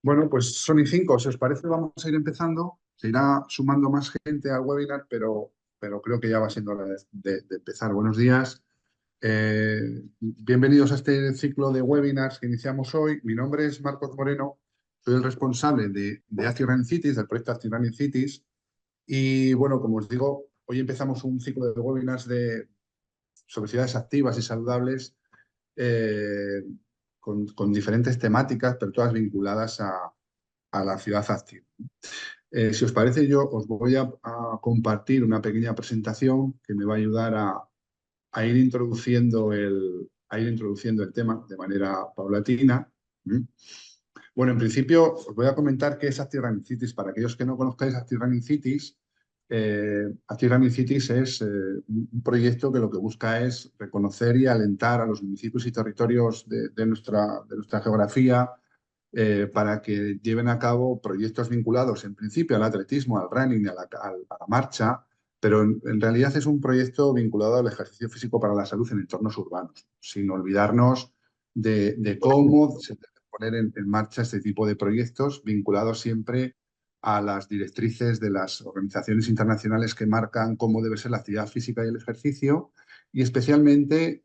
Bueno, pues son y 5. Si os parece, vamos a ir empezando. Se irá sumando más gente al webinar, pero creo que ya va siendo hora de empezar. Buenos días. Bienvenidos a este ciclo de webinars que iniciamos hoy. Mi nombre es Marcos Moreno. Soy el responsable de Active Running Cities, del proyecto Active Running Cities. Y bueno, como os digo, hoy empezamos un ciclo de webinars sobre ciudades activas y saludables eh, con diferentes temáticas, pero todas vinculadas a la ciudad activa. Si os parece, yo os voy a compartir una pequeña presentación que me va a ayudar a ir introduciendo el tema de manera paulatina. ¿Mm? Bueno, en principio os voy a comentar qué es Active Running Cities. Para aquellos que no conozcáis Active Running Cities, Active Running Cities es un proyecto que lo que busca es reconocer y alentar a los municipios y territorios de nuestra geografía para que lleven a cabo proyectos vinculados en principio al atletismo, al running, a la marcha, pero en realidad es un proyecto vinculado al ejercicio físico para la salud en entornos urbanos, sin olvidarnos de cómo se debe poner en marcha este tipo de proyectos vinculados siempre a las directrices de las organizaciones internacionales que marcan cómo debe ser la actividad física y el ejercicio, y especialmente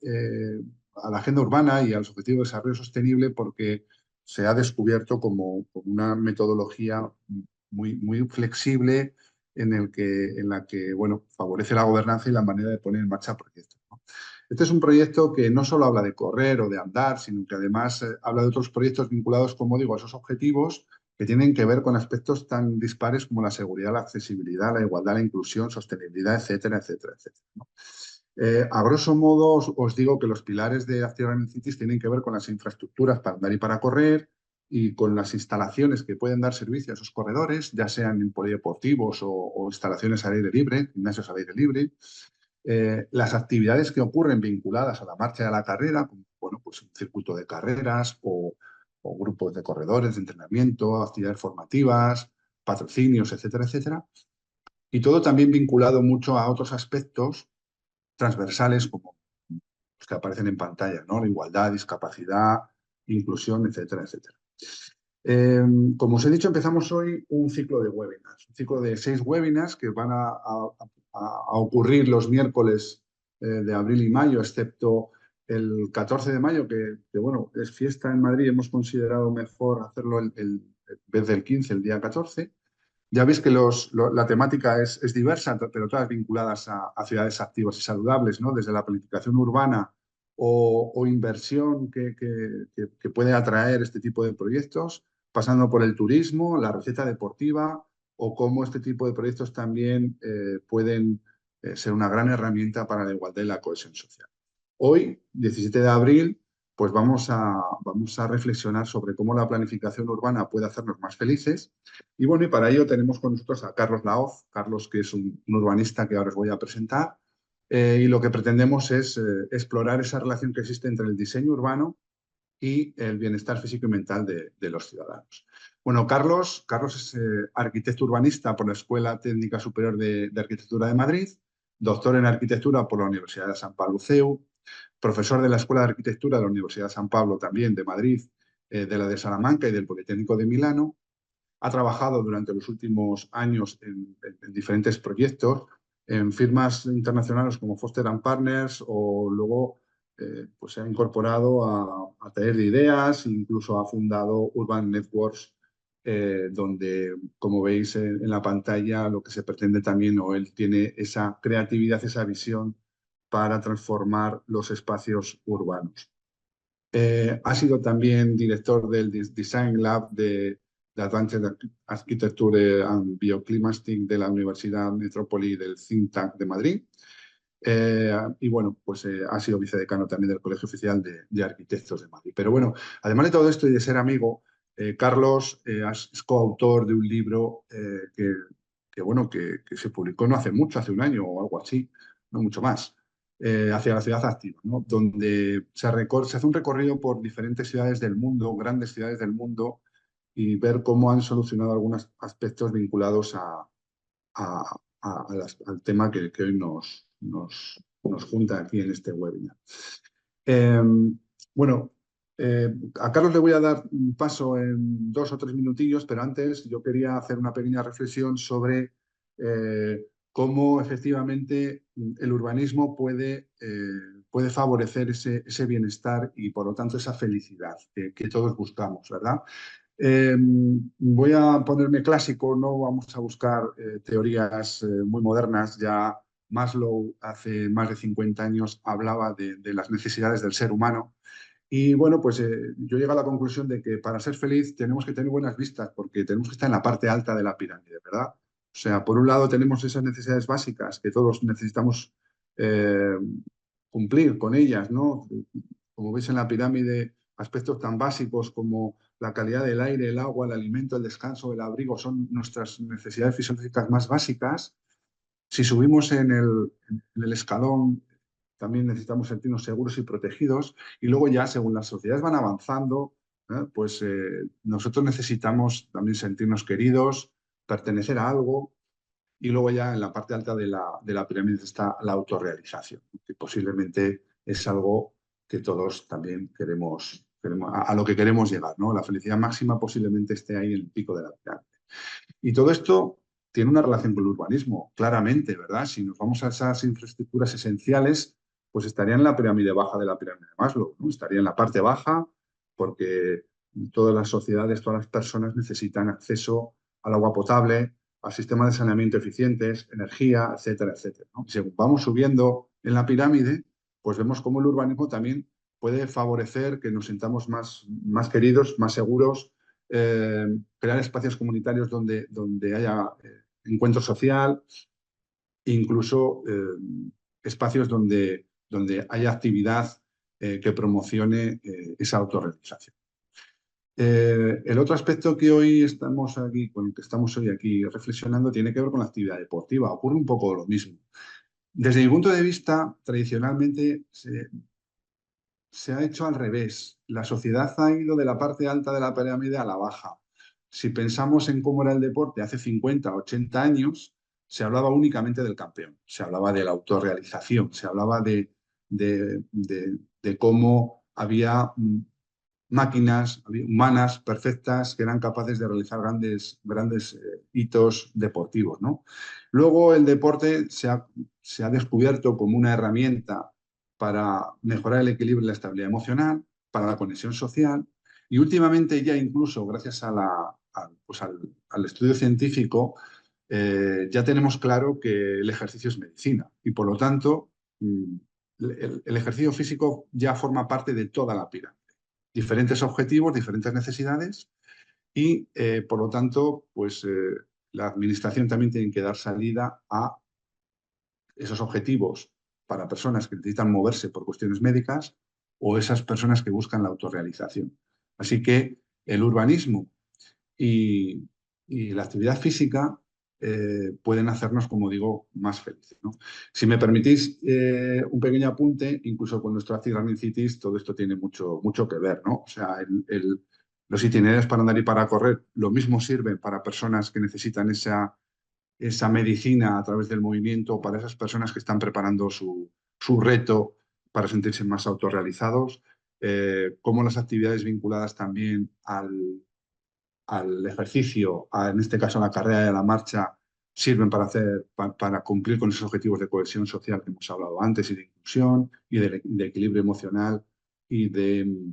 a la agenda urbana y a los objetivos de desarrollo sostenible, porque se ha descubierto como una metodología muy flexible en la que bueno, favorece la gobernanza y la manera de poner en marcha proyectos, ¿no? Este es un proyecto que no solo habla de correr o de andar, sino que además habla de otros proyectos vinculados, como digo, a esos objetivos que tienen que ver con aspectos tan dispares como la seguridad, la accesibilidad, la igualdad, la inclusión, sostenibilidad, etcétera, etcétera, etcétera, ¿no? A grosso modo, os digo que los pilares de Active Running Cities tienen que ver con las infraestructuras para andar y para correr y con las instalaciones que pueden dar servicio a esos corredores, ya sean en polideportivos o instalaciones al aire libre, gimnasios al aire libre. Las actividades que ocurren vinculadas a la marcha y a la carrera, como bueno, pues un circuito de carreras o grupos de corredores de entrenamiento, actividades formativas, patrocinios, etcétera, etcétera. Y todo también vinculado mucho a otros aspectos transversales como los que aparecen en pantalla, ¿no? La igualdad, discapacidad, inclusión, etcétera, etcétera. Eh, Como os he dicho, empezamos hoy un ciclo de webinars, un ciclo de 6 webinars que van a ocurrir los miércoles de abril y mayo, excepto el 14 de mayo, bueno, es fiesta en Madrid, hemos considerado mejor hacerlo en vez del 15, el día 14. Ya veis que la temática es diversa, pero todas vinculadas a ciudades activas y saludables, ¿no? Desde la planificación urbana o inversión que puede atraer este tipo de proyectos, pasando por el turismo, la receta deportiva o cómo este tipo de proyectos también pueden ser una gran herramienta para la igualdad y la cohesión social. Hoy, 17 de abril, pues vamos a reflexionar sobre cómo la planificación urbana puede hacernos más felices. Y bueno, y para ello tenemos con nosotros a Carlos Laoz. Carlos, que es un urbanista que ahora os voy a presentar. Y lo que pretendemos es explorar esa relación que existe entre el diseño urbano y el bienestar físico y mental de los ciudadanos. Bueno, Carlos es arquitecto urbanista por la Escuela Técnica Superior de Arquitectura de Madrid, doctor en arquitectura por la Universidad de San Pablo CEU, profesor de la Escuela de Arquitectura de la Universidad de San Pablo también de Madrid, de la de Salamanca y del Politécnico de Milano. Ha trabajado durante los últimos años en diferentes proyectos, en firmas internacionales como Foster Partners, o luego pues se ha incorporado a taller de ideas, incluso ha fundado Urban Networks, donde, como veis en la pantalla, lo que se pretende también, o él tiene esa creatividad, esa visión para transformar los espacios urbanos. Ha sido también director del Design Lab de Advanced Architecture and Bioclimatic de la Universidad Metrópoli del Think Tank de Madrid. Y bueno, pues ha sido vicedecano también del Colegio Oficial de Arquitectos de Madrid. Pero bueno, además de todo esto y de ser amigo, Carlos es coautor de un libro bueno, que se publicó no hace mucho, hace un año o algo así, no mucho más, hacia la ciudad activa, ¿no? Donde se hace un recorrido por diferentes ciudades del mundo, grandes ciudades del mundo, y ver cómo han solucionado algunos aspectos vinculados al tema que hoy nos junta aquí en este webinar. Eh, bueno, A Carlos le voy a dar un paso en 2 o 3 minutillos, pero antes yo quería hacer una pequeña reflexión sobre cómo efectivamente el urbanismo puede favorecer ese bienestar y por lo tanto esa felicidad que todos buscamos, ¿verdad? Voy a ponerme clásico, no vamos a buscar teorías muy modernas. Ya Maslow hace más de 50 años hablaba de las necesidades del ser humano y bueno, pues yo llego a la conclusión de que para ser feliz tenemos que tener buenas vistas porque tenemos que estar en la parte alta de la pirámide, ¿verdad? O sea, por un lado tenemos esas necesidades básicas que todos necesitamos eh, cumplir con ellas, ¿no? Como veis en la pirámide, aspectos tan básicos como la calidad del aire, el agua, el alimento, el descanso, el abrigo son nuestras necesidades fisiológicas más básicas. Si subimos en el escalón, también necesitamos sentirnos seguros y protegidos. Y luego ya, según las sociedades van avanzando, pues nosotros necesitamos también sentirnos queridos, pertenecer a algo. Y luego ya en la parte alta de la pirámide está la autorrealización, que posiblemente es algo que todos también queremos a lo que queremos llegar, ¿no? La felicidad máxima posiblemente esté ahí en el pico de la pirámide. Y todo esto tiene una relación con el urbanismo, claramente, ¿verdad? Si nos vamos a esas infraestructuras esenciales, pues estaría en la pirámide baja de la pirámide de Maslow, ¿no? Estaría en la parte baja porque todas las sociedades, todas las personas necesitan acceso al agua potable, a sistemas de saneamiento eficientes, energía, etcétera, etcétera, ¿no? Y según vamos subiendo en la pirámide, pues vemos cómo el urbanismo también puede favorecer que nos sintamos más queridos, más seguros, crear espacios comunitarios donde haya encuentro social, incluso espacios donde haya actividad que promocione esa autorrealización. El otro aspecto que hoy estamos aquí, con el que estamos hoy aquí reflexionando, tiene que ver con la actividad deportiva. Ocurre un poco lo mismo. Desde mi punto de vista, tradicionalmente se ha hecho al revés. La sociedad ha ido de la parte alta de la pirámide a la baja. Si pensamos en cómo era el deporte hace 50, 80 años, se hablaba únicamente del campeón, se hablaba de la autorrealización, se hablaba de cómo había máquinas humanas perfectas que eran capaces de realizar grandes hitos deportivos, ¿no? Luego el deporte se ha descubierto como una herramienta para mejorar el equilibrio y la estabilidad emocional, para la conexión social y últimamente ya incluso gracias al estudio científico ya tenemos claro que el ejercicio es medicina y por lo tanto el ejercicio físico ya forma parte de toda la pirámide. Diferentes objetivos, diferentes necesidades y, por lo tanto, pues la administración también tiene que dar salida a esos objetivos para personas que necesitan moverse por cuestiones médicas o esas personas que buscan la autorrealización. Así que el urbanismo y, y la actividad física pueden hacernos, como digo, más felices, ¿no? Si me permitís un pequeño apunte, incluso con nuestro Active Running Cities, todo esto tiene mucho que ver, ¿no? O sea, los itinerarios para andar y para correr, lo mismo sirven para personas que necesitan esa medicina a través del movimiento, para esas personas que están preparando su reto para sentirse más autorrealizados, como las actividades vinculadas también al ejercicio, en este caso a la carrera y a la marcha, sirven para cumplir con esos objetivos de cohesión social que hemos hablado antes y de inclusión y de equilibrio emocional y de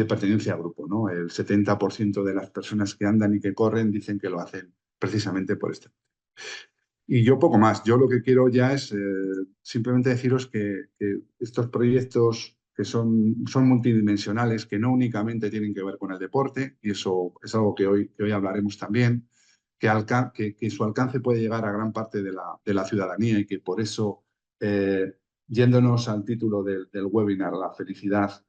pertenencia a grupo, ¿no? El 70% de las personas que andan y que corren dicen que lo hacen precisamente por este. Y yo poco más. Yo lo que quiero ya es simplemente deciros que estos proyectos que son multidimensionales, que no únicamente tienen que ver con el deporte, y eso es algo que hoy hablaremos también, que su alcance puede llegar a gran parte de la ciudadanía y que por eso, yéndonos al título del webinar, la felicidad,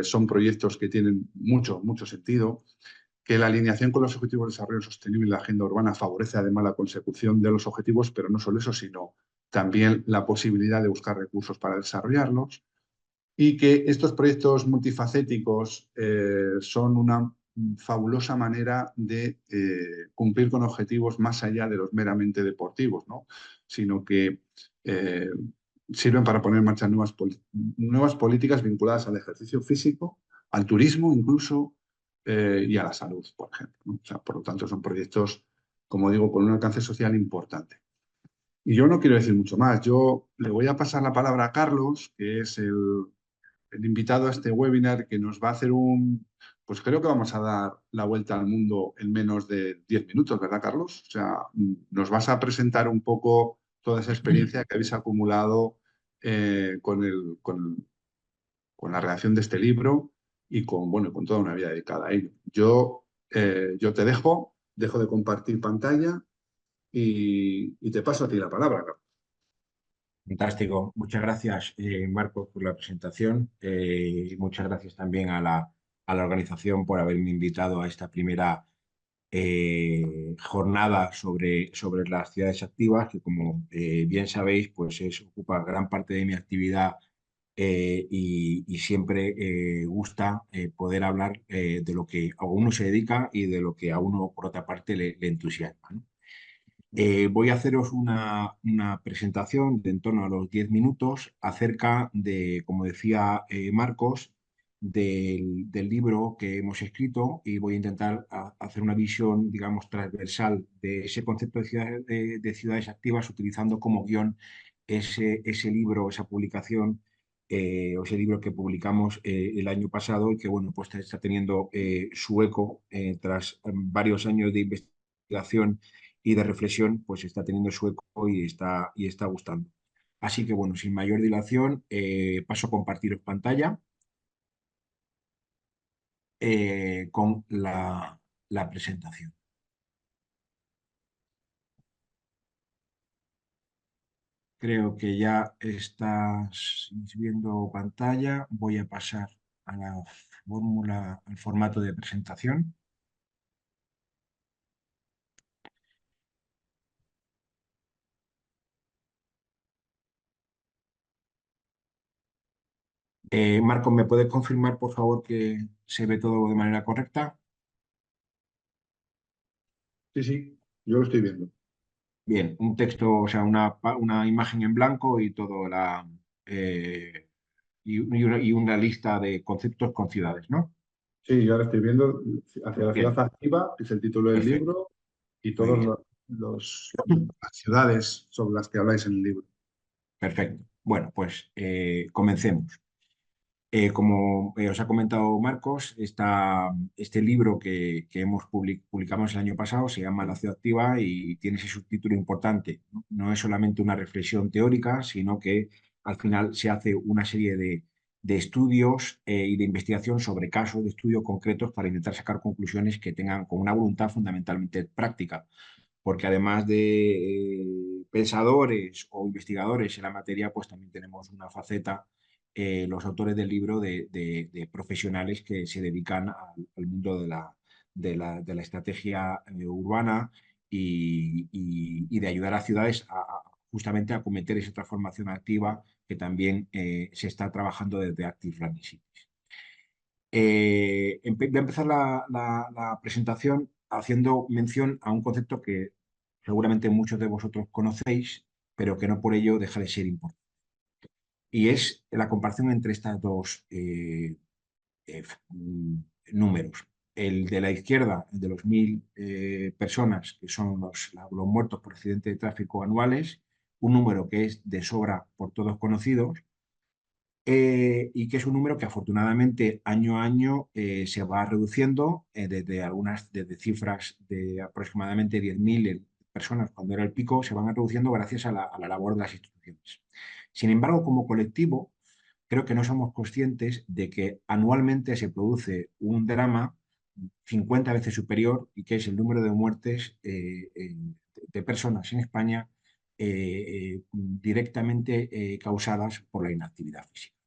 son proyectos que tienen mucho sentido, que la alineación con los Objetivos de Desarrollo Sostenible y la Agenda Urbana favorece además la consecución de los objetivos, pero no solo eso, sino también la posibilidad de buscar recursos para desarrollarlos y que estos proyectos multifacéticos son una fabulosa manera de cumplir con objetivos más allá de los meramente deportivos, ¿no? Sino que eh, sirven para poner en marcha nuevas políticas vinculadas al ejercicio físico, al turismo incluso y a la salud, por ejemplo, ¿no? O sea, por lo tanto, son proyectos, como digo, con un alcance social importante. Y yo no quiero decir mucho más. Yo le voy a pasar la palabra a Carlos, que es el invitado a este webinar, que nos va a hacer pues creo que vamos a dar la vuelta al mundo en menos de 10 minutos, ¿verdad, Carlos? O sea, nos vas a presentar un poco toda esa experiencia que habéis acumulado con la redacción de este libro y bueno, con toda una vida dedicada a ello. Yo te dejo de compartir pantalla y te paso a ti la palabra, Carlos. Fantástico. Muchas gracias, Marcos, por la presentación. Y muchas gracias también a la organización por haberme invitado a esta primera jornada sobre las ciudades activas, que como bien sabéis, pues ocupa gran parte de mi actividad y siempre gusta poder hablar de lo que a uno se dedica y de lo que a uno, por otra parte, le entusiasma, ¿no? Voy a haceros una presentación de en torno a los 10 minutos acerca de, como decía Marcos, del libro que hemos escrito y voy a intentar hacer una visión, digamos, transversal de ese concepto de ciudades activas utilizando como guión ese libro, esa publicación o ese libro que publicamos el año pasado y que, bueno, pues está teniendo su eco tras varios años de investigación y de reflexión, pues está teniendo su eco y está gustando. Así que bueno, sin mayor dilación, paso a compartiros pantalla con la presentación. Creo que ya estás viendo pantalla. Voy a pasar a la fórmula, al formato de presentación. Marco, ¿me puedes confirmar, por favor, que se ve todo de manera correcta? Sí, sí, yo lo estoy viendo. Bien, un texto, o sea, una imagen en blanco y todo eh, y una lista de conceptos con ciudades, ¿no? Sí, yo ahora estoy viendo hacia la ciudad Bien, activa, que es el título del perfecto, libro, y muy todas bien, las ciudades sobre las que habláis en el libro. perfecto. Bueno, pues comencemos. Como os ha comentado Marcos, este libro que publicamos el año pasado se llama La ciudad activa y tiene ese subtítulo importante. No, no es solamente una reflexión teórica, sino que al final se hace una serie de estudios y de investigación sobre casos de estudio concretos para intentar sacar conclusiones que tengan con una voluntad fundamentalmente práctica. Porque además de pensadores o investigadores en la materia, pues también tenemos una faceta los autores del libro de profesionales que se dedican al mundo de la estrategia urbana y de ayudar a ciudades justamente a cometer esa transformación activa que también se está trabajando desde Active Running Cities. Voy a empezar la presentación haciendo mención a un concepto que seguramente muchos de vosotros conocéis, pero que no por ello deja de ser importante. Y es la comparación entre estas dos eh, mm, números. El de la izquierda, el de los 1.000 personas, que son los muertos por accidente de tráfico anuales, un número que es de sobra por todos conocidos, y que es un número que afortunadamente año a año se va reduciendo desde cifras de aproximadamente 10.000 personas cuando era el pico, se van reduciendo gracias a la labor de las instituciones. Sin embargo, como colectivo, creo que no somos conscientes de que anualmente se produce un drama 50 veces superior y que es el número de muertes de personas en España directamente causadas por la inactividad física.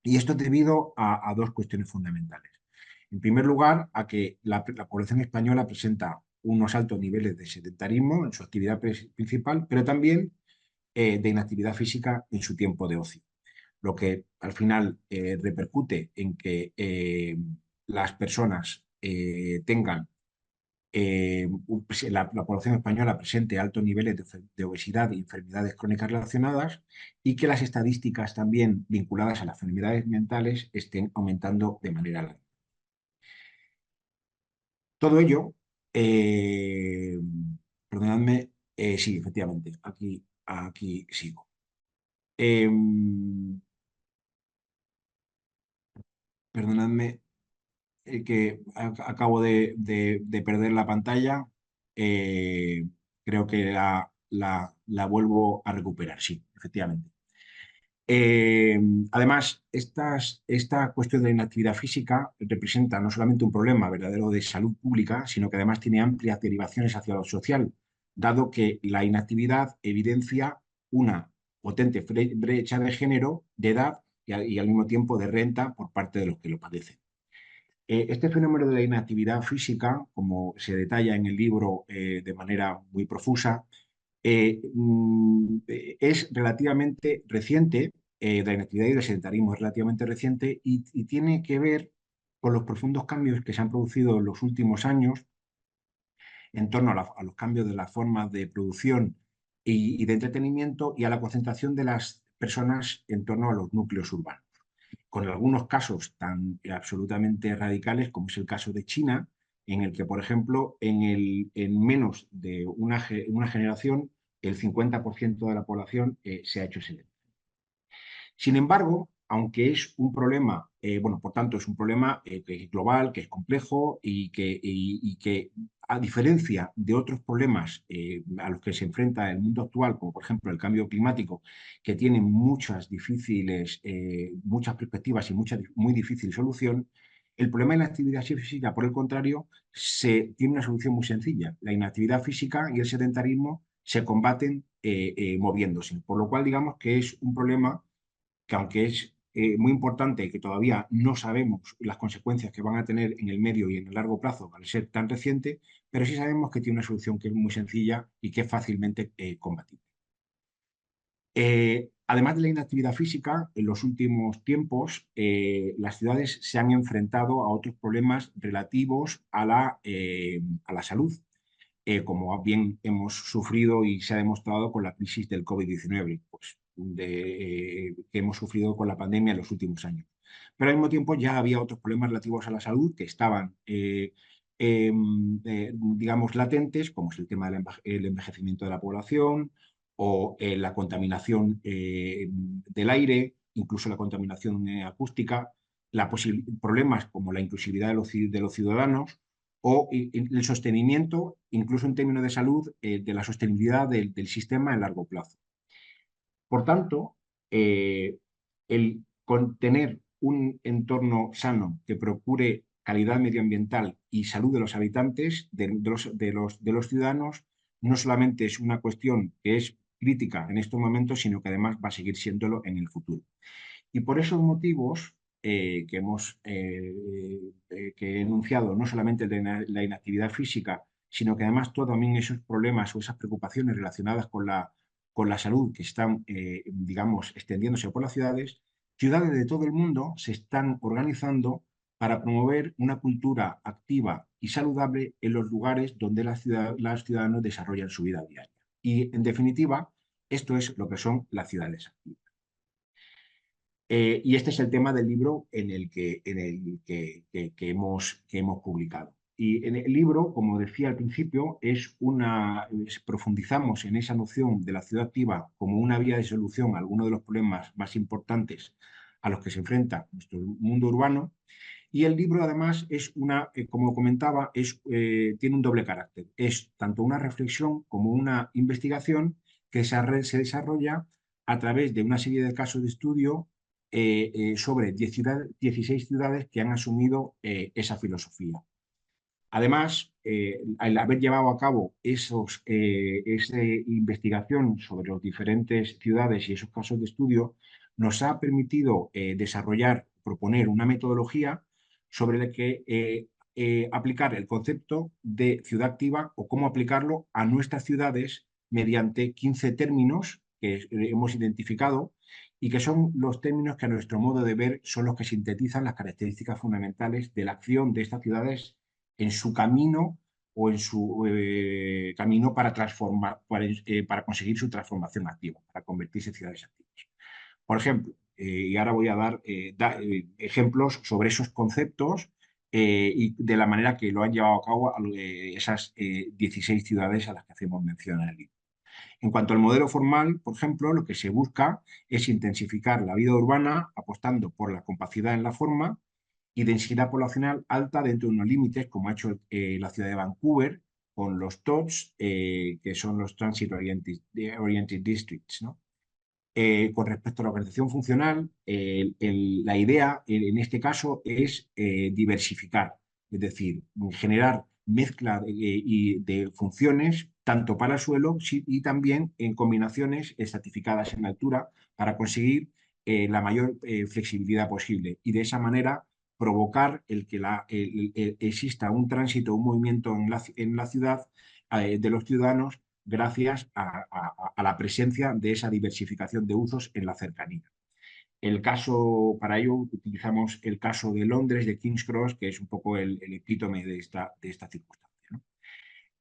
Y esto es debido a dos cuestiones fundamentales. En primer lugar, a que la población española presenta unos altos niveles de sedentarismo en su actividad principal, pero también de inactividad física en su tiempo de ocio, lo que al final repercute en que las personas tengan la población española presente altos niveles de obesidad y enfermedades crónicas relacionadas y que las estadísticas también vinculadas a las enfermedades mentales estén aumentando de manera alarmante. Todo ello, eh, perdonadme, sí, efectivamente, aquí sigo. Perdonadme, que acabo de perder la pantalla. Eh, Creo que la vuelvo a recuperar, sí, efectivamente. Eh, Además, esta cuestión de la inactividad física representa no solamente un problema verdadero de salud pública, sino que además tiene amplias derivaciones hacia lo social, dado que la inactividad evidencia una potente brecha de género, de edad y al mismo tiempo de renta por parte de los que lo padecen. Este fenómeno de la inactividad física, como se detalla en el libro de manera muy profusa, es relativamente reciente, de la inactividad y del sedentarismo es relativamente reciente y tiene que ver con los profundos cambios que se han producido en los últimos años en torno a los cambios de las formas de producción y de entretenimiento y a la concentración de las personas en torno a los núcleos urbanos, con algunos casos tan absolutamente radicales como es el caso de China, en el que, por ejemplo, en menos de una generación, el 50% de la población se ha hecho sedentaria. Sin embargo, aunque es un problema, bueno, por tanto, es un problema que es global, que es complejo y que, a diferencia de otros problemas a los que se enfrenta el mundo actual, como por ejemplo el cambio climático, que tiene muchas perspectivas y muy difícil solución, el problema de la actividad física, por el contrario, tiene una solución muy sencilla. La inactividad física y el sedentarismo se combaten moviéndose, por lo cual digamos que es un problema que aunque es muy importante y que todavía no sabemos las consecuencias que van a tener en el medio y en el largo plazo al ser tan reciente, pero sí sabemos que tiene una solución que es muy sencilla y que es fácilmente combatible. Además de la inactividad física, en los últimos tiempos las ciudades se han enfrentado a otros problemas relativos a la salud, como bien hemos sufrido y se ha demostrado con la crisis del COVID-19, pues, que hemos sufrido con la pandemia en los últimos años. Pero al mismo tiempo ya había otros problemas relativos a la salud que estaban, digamos, latentes, como es el tema del envejecimiento de la población o la contaminación del aire, incluso la contaminación acústica, problemas como la inclusividad de los ciudadanos o el sostenimiento, incluso en términos de salud, de la sostenibilidad del sistema a largo plazo. Por tanto, el tener un entorno sano que procure calidad medioambiental y salud de los habitantes, de los ciudadanos, no solamente es una cuestión que es crítica en estos momentos, sino que además va a seguir siéndolo en el futuro. Y por esos motivos que he enunciado, no solamente de la inactividad física, sino que además todos también esos problemas o esas preocupaciones relacionadas con la salud que están, digamos, extendiéndose por las ciudades de todo el mundo se están organizando para promover una cultura activa y saludable en los lugares donde los ciudadanos desarrollan su vida diaria. Y, en definitiva, esto es lo que son las ciudades activas. Y este es el tema del libro que hemos publicado. Y en el libro, como decía al principio, profundizamos en esa noción de la ciudad activa como una vía de solución a algunos de los problemas más importantes a los que se enfrenta nuestro mundo urbano. Y el libro, además, como comentaba, tiene un doble carácter. Es tanto una reflexión como una investigación que se desarrolla a través de una serie de casos de estudio sobre 16 ciudades que han asumido esa filosofía. Además, al haber llevado a cabo esa investigación sobre las diferentes ciudades y esos casos de estudio, nos ha permitido proponer una metodología sobre la que aplicar el concepto de ciudad activa o cómo aplicarlo a nuestras ciudades mediante 15 términos que hemos identificado y que son los términos que a nuestro modo de ver son los que sintetizan las características fundamentales de la acción de estas ciudades en su camino o en su camino para, para conseguir su transformación activa, para convertirse en ciudades activas. Por ejemplo, y ahora voy a dar ejemplos sobre esos conceptos y de la manera que lo han llevado a cabo esas 16 ciudades a las que hacemos mención en el libro. En cuanto al modelo formal, por ejemplo, lo que se busca es intensificar la vida urbana apostando por la compacidad en la forma y densidad poblacional alta dentro de unos límites, como ha hecho la ciudad de Vancouver con los TODs, que son los Transit Oriented Districts, ¿no? Con respecto a la organización funcional, la idea en este caso es diversificar, es decir, generar mezcla de funciones tanto para el suelo y también en combinaciones estratificadas en altura para conseguir la mayor flexibilidad posible y de esa manera provocar el que exista un tránsito, un movimiento en la ciudad de los ciudadanos gracias a la presencia de esa diversificación de usos en la cercanía. El caso, para ello, utilizamos el caso de Londres, de King's Cross, que es un poco el epítome de esta circunstancia, ¿no?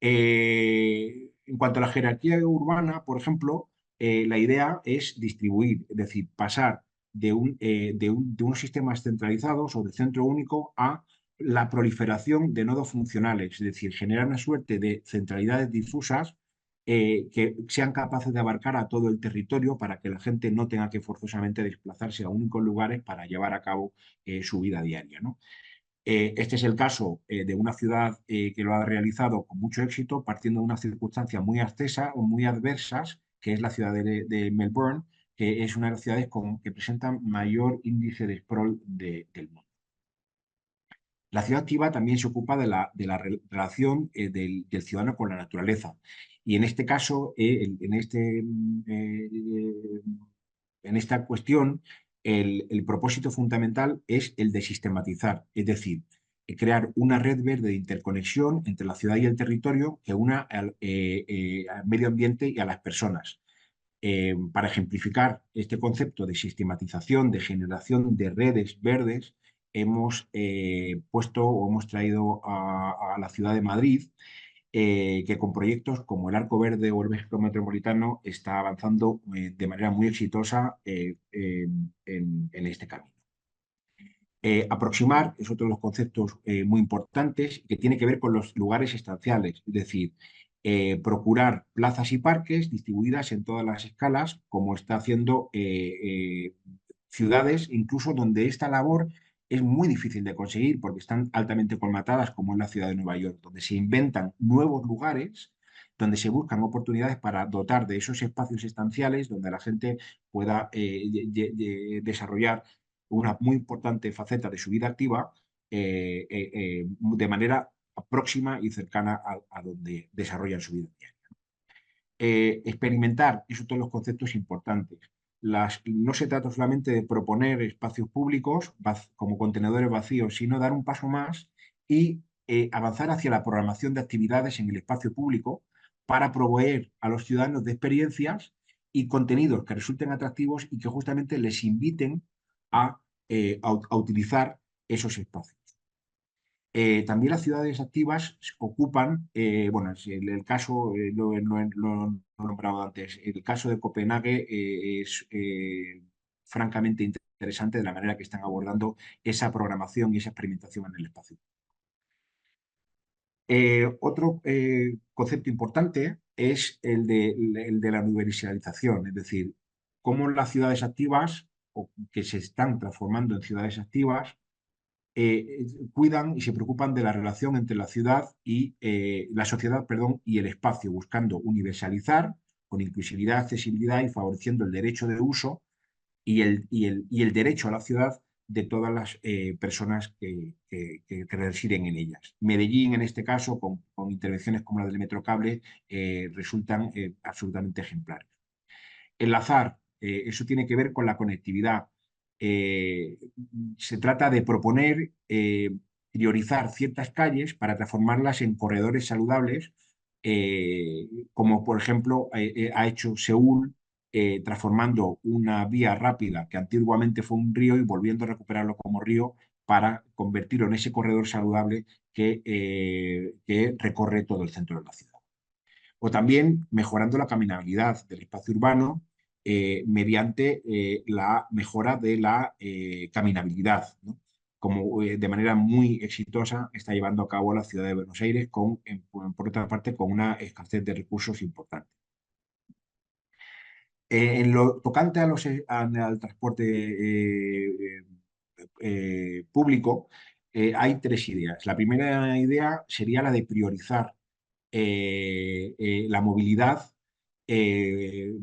En cuanto a la jerarquía urbana, por ejemplo, la idea es distribuir, es decir, pasar de unos sistemas centralizados o de centro único a la proliferación de nodos funcionales, es decir, generar una suerte de centralidades difusas que sean capaces de abarcar a todo el territorio para que la gente no tenga que forzosamente desplazarse a únicos lugares para llevar a cabo su vida diaria, ¿no? Este es el caso de una ciudad que lo ha realizado con mucho éxito, partiendo de unas circunstancias muy accesas o muy adversas, que es la ciudad de Melbourne, que es una de las ciudades que presentan mayor índice de sprawl del mundo. La ciudad activa también se ocupa de la relación del ciudadano con la naturaleza. Y en este caso, en esta cuestión, el propósito fundamental es el de sistematizar, es decir, crear una red verde de interconexión entre la ciudad y el territorio que una al medio ambiente y a las personas. Para ejemplificar este concepto de sistematización, de generación de redes verdes, hemos puesto o hemos traído a la ciudad de Madrid que con proyectos como el Arco Verde o el México Metropolitano está avanzando de manera muy exitosa en este camino. Aproximar es otro de los conceptos muy importantes que tiene que ver con los lugares estanciales, es decir, procurar plazas y parques distribuidas en todas las escalas, como está haciendo ciudades, incluso donde esta labor es muy difícil de conseguir porque están altamente colmatadas, como en la ciudad de Nueva York, donde se inventan nuevos lugares, donde se buscan oportunidades para dotar de esos espacios estanciales donde la gente pueda desarrollar una muy importante faceta de su vida activa de manera próxima y cercana a donde desarrollan su vida diaria. Experimentar es otro de los conceptos importantes. No se trata solamente de proponer espacios públicos como contenedores vacíos, sino dar un paso más y avanzar hacia la programación de actividades en el espacio público para proveer a los ciudadanos de experiencias y contenidos que resulten atractivos y que justamente les inviten a utilizar esos espacios. También las ciudades activas ocupan, bueno, el caso, lo he nombrado antes, el caso de Copenhague es francamente interesante de la manera que están abordando esa programación y esa experimentación en el espacio. Otro concepto importante es el de la universalización, es decir, cómo las ciudades activas, o que se están transformando en ciudades activas, cuidan y se preocupan de la relación entre la ciudad y la sociedad, perdón, y el espacio, buscando universalizar con inclusividad, accesibilidad y favoreciendo el derecho de uso y el derecho a la ciudad de todas las personas que residen en ellas. Medellín, en este caso, con intervenciones como la del Metrocable, resultan absolutamente ejemplares. Enlazar, eso tiene que ver con la conectividad. Eh, Se trata de proponer, priorizar ciertas calles para transformarlas en corredores saludables, como por ejemplo ha hecho Seúl, transformando una vía rápida que antiguamente fue un río y volviendo a recuperarlo como río para convertirlo en ese corredor saludable que recorre todo el centro de la ciudad. O también mejorando la caminabilidad del espacio urbano mediante la mejora de la caminabilidad, ¿no? Como de manera muy exitosa está llevando a cabo la ciudad de Buenos Aires, por otra parte, con una escasez de recursos importante. En lo tocante al transporte público, hay tres ideas. La primera idea sería la de priorizar la movilidad, eh,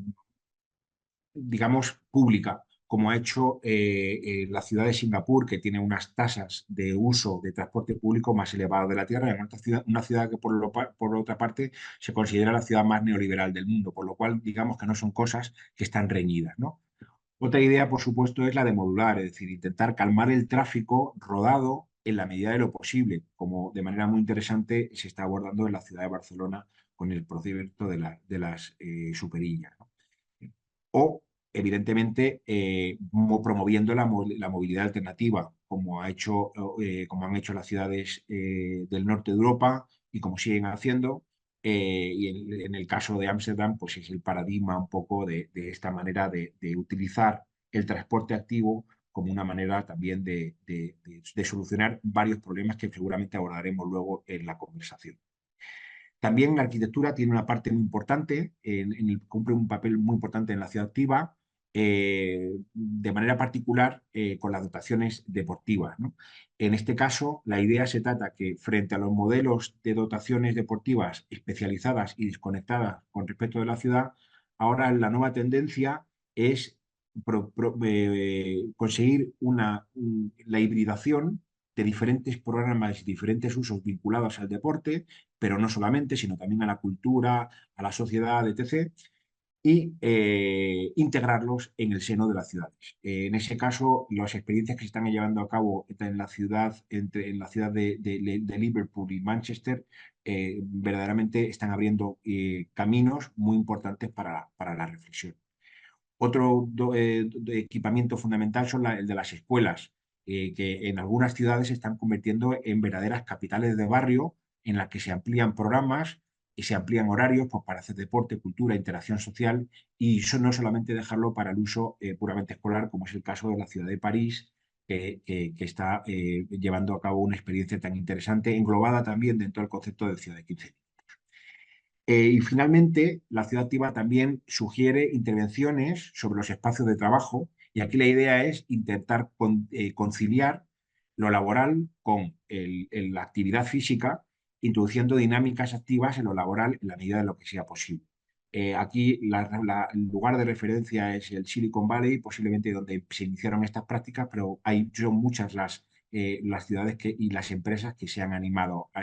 digamos, pública, como ha hecho la ciudad de Singapur, que tiene unas tasas de uso de transporte público más elevadas de la Tierra, en una ciudad que por otra parte se considera la ciudad más neoliberal del mundo, por lo cual digamos que no son cosas que están reñidas, ¿no? Otra idea, por supuesto, es la de modular, es decir, intentar calmar el tráfico rodado en la medida de lo posible, como de manera muy interesante se está abordando en la ciudad de Barcelona con el procedimiento de las superillas, ¿no? O, evidentemente, promoviendo la movilidad alternativa, como han hecho las ciudades del norte de Europa y como siguen haciendo. Y en el caso de Ámsterdam, pues es el paradigma un poco de esta manera de utilizar el transporte activo como una manera también de solucionar varios problemas que seguramente abordaremos luego en la conversación. También la arquitectura tiene una parte muy importante, cumple un papel muy importante en la ciudad activa, de manera particular con las dotaciones deportivas, ¿no? En este caso, la idea se trata que frente a los modelos de dotaciones deportivas especializadas y desconectadas con respecto de la ciudad, ahora la nueva tendencia es conseguir la hibridación de diferentes programas y diferentes usos vinculados al deporte, pero no solamente, sino también a la cultura, a la sociedad, etc., y integrarlos en el seno de las ciudades. En ese caso, las experiencias que se están llevando a cabo en la ciudad, en la ciudad de Liverpool y Manchester, verdaderamente están abriendo caminos muy importantes para la reflexión. Otro equipamiento fundamental son el de las escuelas, que en algunas ciudades se están convirtiendo en verdaderas capitales de barrio en las que se amplían programas y se amplían horarios pues, para hacer deporte, cultura, interacción social y eso no solamente dejarlo para el uso puramente escolar, como es el caso de la ciudad de París, que está llevando a cabo una experiencia tan interesante, englobada también dentro del concepto de ciudad de 15. Y finalmente, la ciudad activa también sugiere intervenciones sobre los espacios de trabajo y aquí la idea es intentar conciliar lo laboral con la actividad física, introduciendo dinámicas activas en lo laboral en la medida de lo que sea posible. Aquí el lugar de referencia es el Silicon Valley, posiblemente donde se iniciaron estas prácticas, pero son muchas las ciudades y las empresas que se han animado a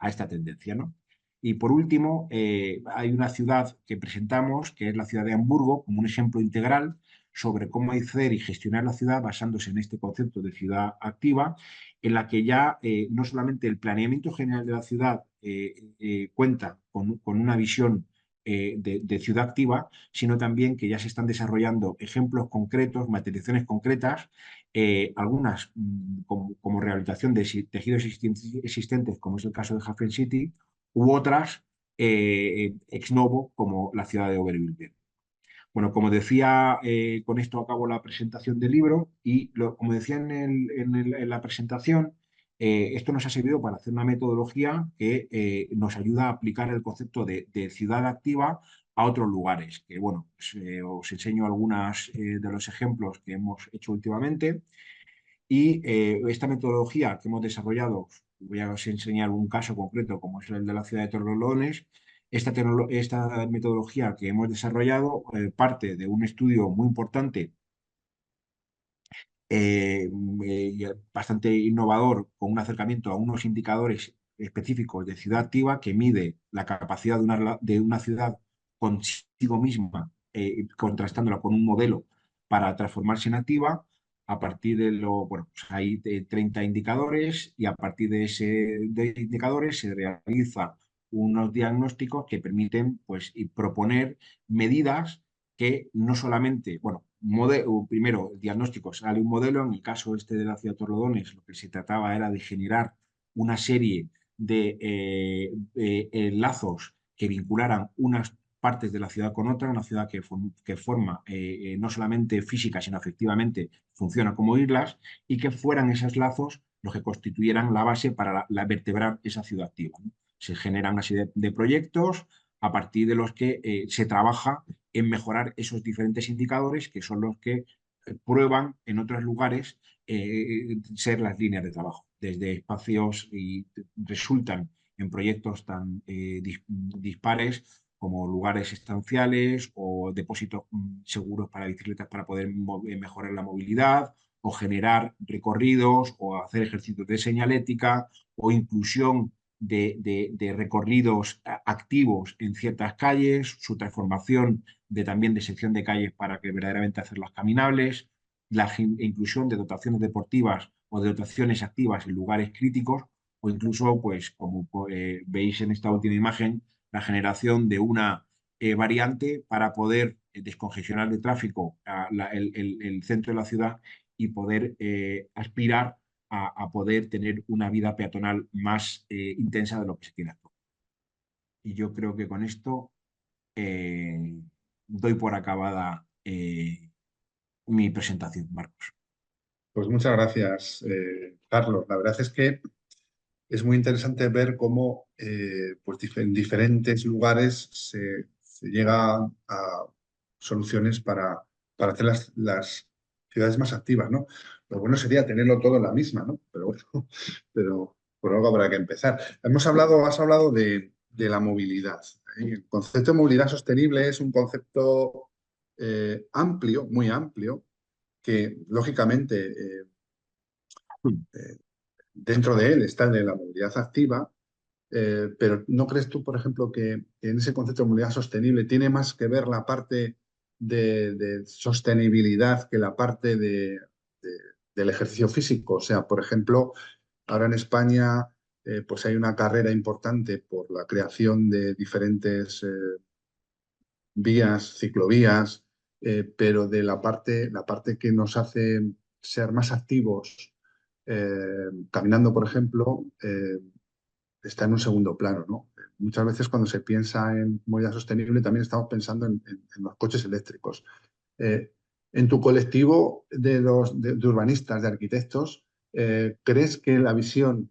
esta tendencia, ¿no? Y por último, hay una ciudad que presentamos, que es la ciudad de Hamburgo, como un ejemplo integral sobre cómo hacer y gestionar la ciudad basándose en este concepto de ciudad activa, en la que ya no solamente el planeamiento general de la ciudad cuenta con una visión de ciudad activa, sino también que ya se están desarrollando ejemplos concretos, materializaciones concretas, algunas como rehabilitación de tejidos existentes, como es el caso de Hafen City, u otras ex novo, como la ciudad de Oberbilber. Bueno, como decía, con esto acabo la presentación del libro y como decía en la presentación, esto nos ha servido para hacer una metodología que nos ayuda a aplicar el concepto de ciudad activa a otros lugares. Que bueno, pues, os enseño algunos de los ejemplos que hemos hecho últimamente. Y esta metodología que hemos desarrollado, voy a enseñar un caso concreto como es el de la ciudad de Torrelodones. Esta metodología que hemos desarrollado parte de un estudio muy importante, eh, bastante innovador, con un acercamiento a unos indicadores específicos de ciudad activa que mide la capacidad de una ciudad consigo misma, contrastándola con un modelo para transformarse en activa. A partir de bueno, pues hay 30 indicadores y a partir de indicadores se realiza unos diagnósticos que permiten pues, proponer medidas que no solamente, bueno, primero, el diagnóstico, sale un modelo. En el caso este de la ciudad de Torrelodones, lo que se trataba era de generar una serie de lazos que vincularan unas partes de la ciudad con otra, una ciudad que forma no solamente física, sino efectivamente funciona como islas, y que fueran esos lazos los que constituyeran la base para vertebrar esa ciudad activa, ¿no? Se generan una serie de proyectos a partir de los que se trabaja en mejorar esos diferentes indicadores, que son los que prueban en otros lugares ser las líneas de trabajo, desde espacios, y resultan en proyectos tan dispares como lugares estanciales o depósitos seguros para bicicletas para poder mejorar la movilidad, o generar recorridos, o hacer ejercicios de señalética, o inclusión de recorridos activos en ciertas calles, su transformación también de sección de calles para que verdaderamente hacerlas caminables, la inclusión de dotaciones deportivas o de dotaciones activas en lugares críticos, o incluso, pues, como veis en esta última imagen, la generación de una variante para poder descongestionar de tráfico el centro de la ciudad, y poder aspirar a poder tener una vida peatonal más intensa de lo que se tiene actualmente. Y yo creo que con esto eh, doy por acabada mi presentación, Marcos. Pues muchas gracias, Carlos. La verdad es que es muy interesante ver cómo pues en diferentes lugares se llega a soluciones para hacer las ciudades más activas, ¿no? Lo bueno sería tenerlo todo en la misma, ¿no? Pero bueno, pero por algo habrá que empezar. Has hablado de la movilidad, ¿eh? El concepto de movilidad sostenible es un concepto amplio, muy amplio, que lógicamente eh, dentro de él está el de la movilidad activa, pero ¿no crees tú, por ejemplo, que en ese concepto de movilidad sostenible tiene más que ver la parte de sostenibilidad que la parte del ejercicio físico? O sea, por ejemplo, ahora en España pues hay una carrera importante por la creación de diferentes vías, ciclovías, pero de la parte que nos hace ser más activos caminando, por ejemplo, está en un segundo plano, ¿no? Muchas veces cuando se piensa en movilidad sostenible también estamos pensando en los coches eléctricos. En tu colectivo de urbanistas, de arquitectos, ¿crees que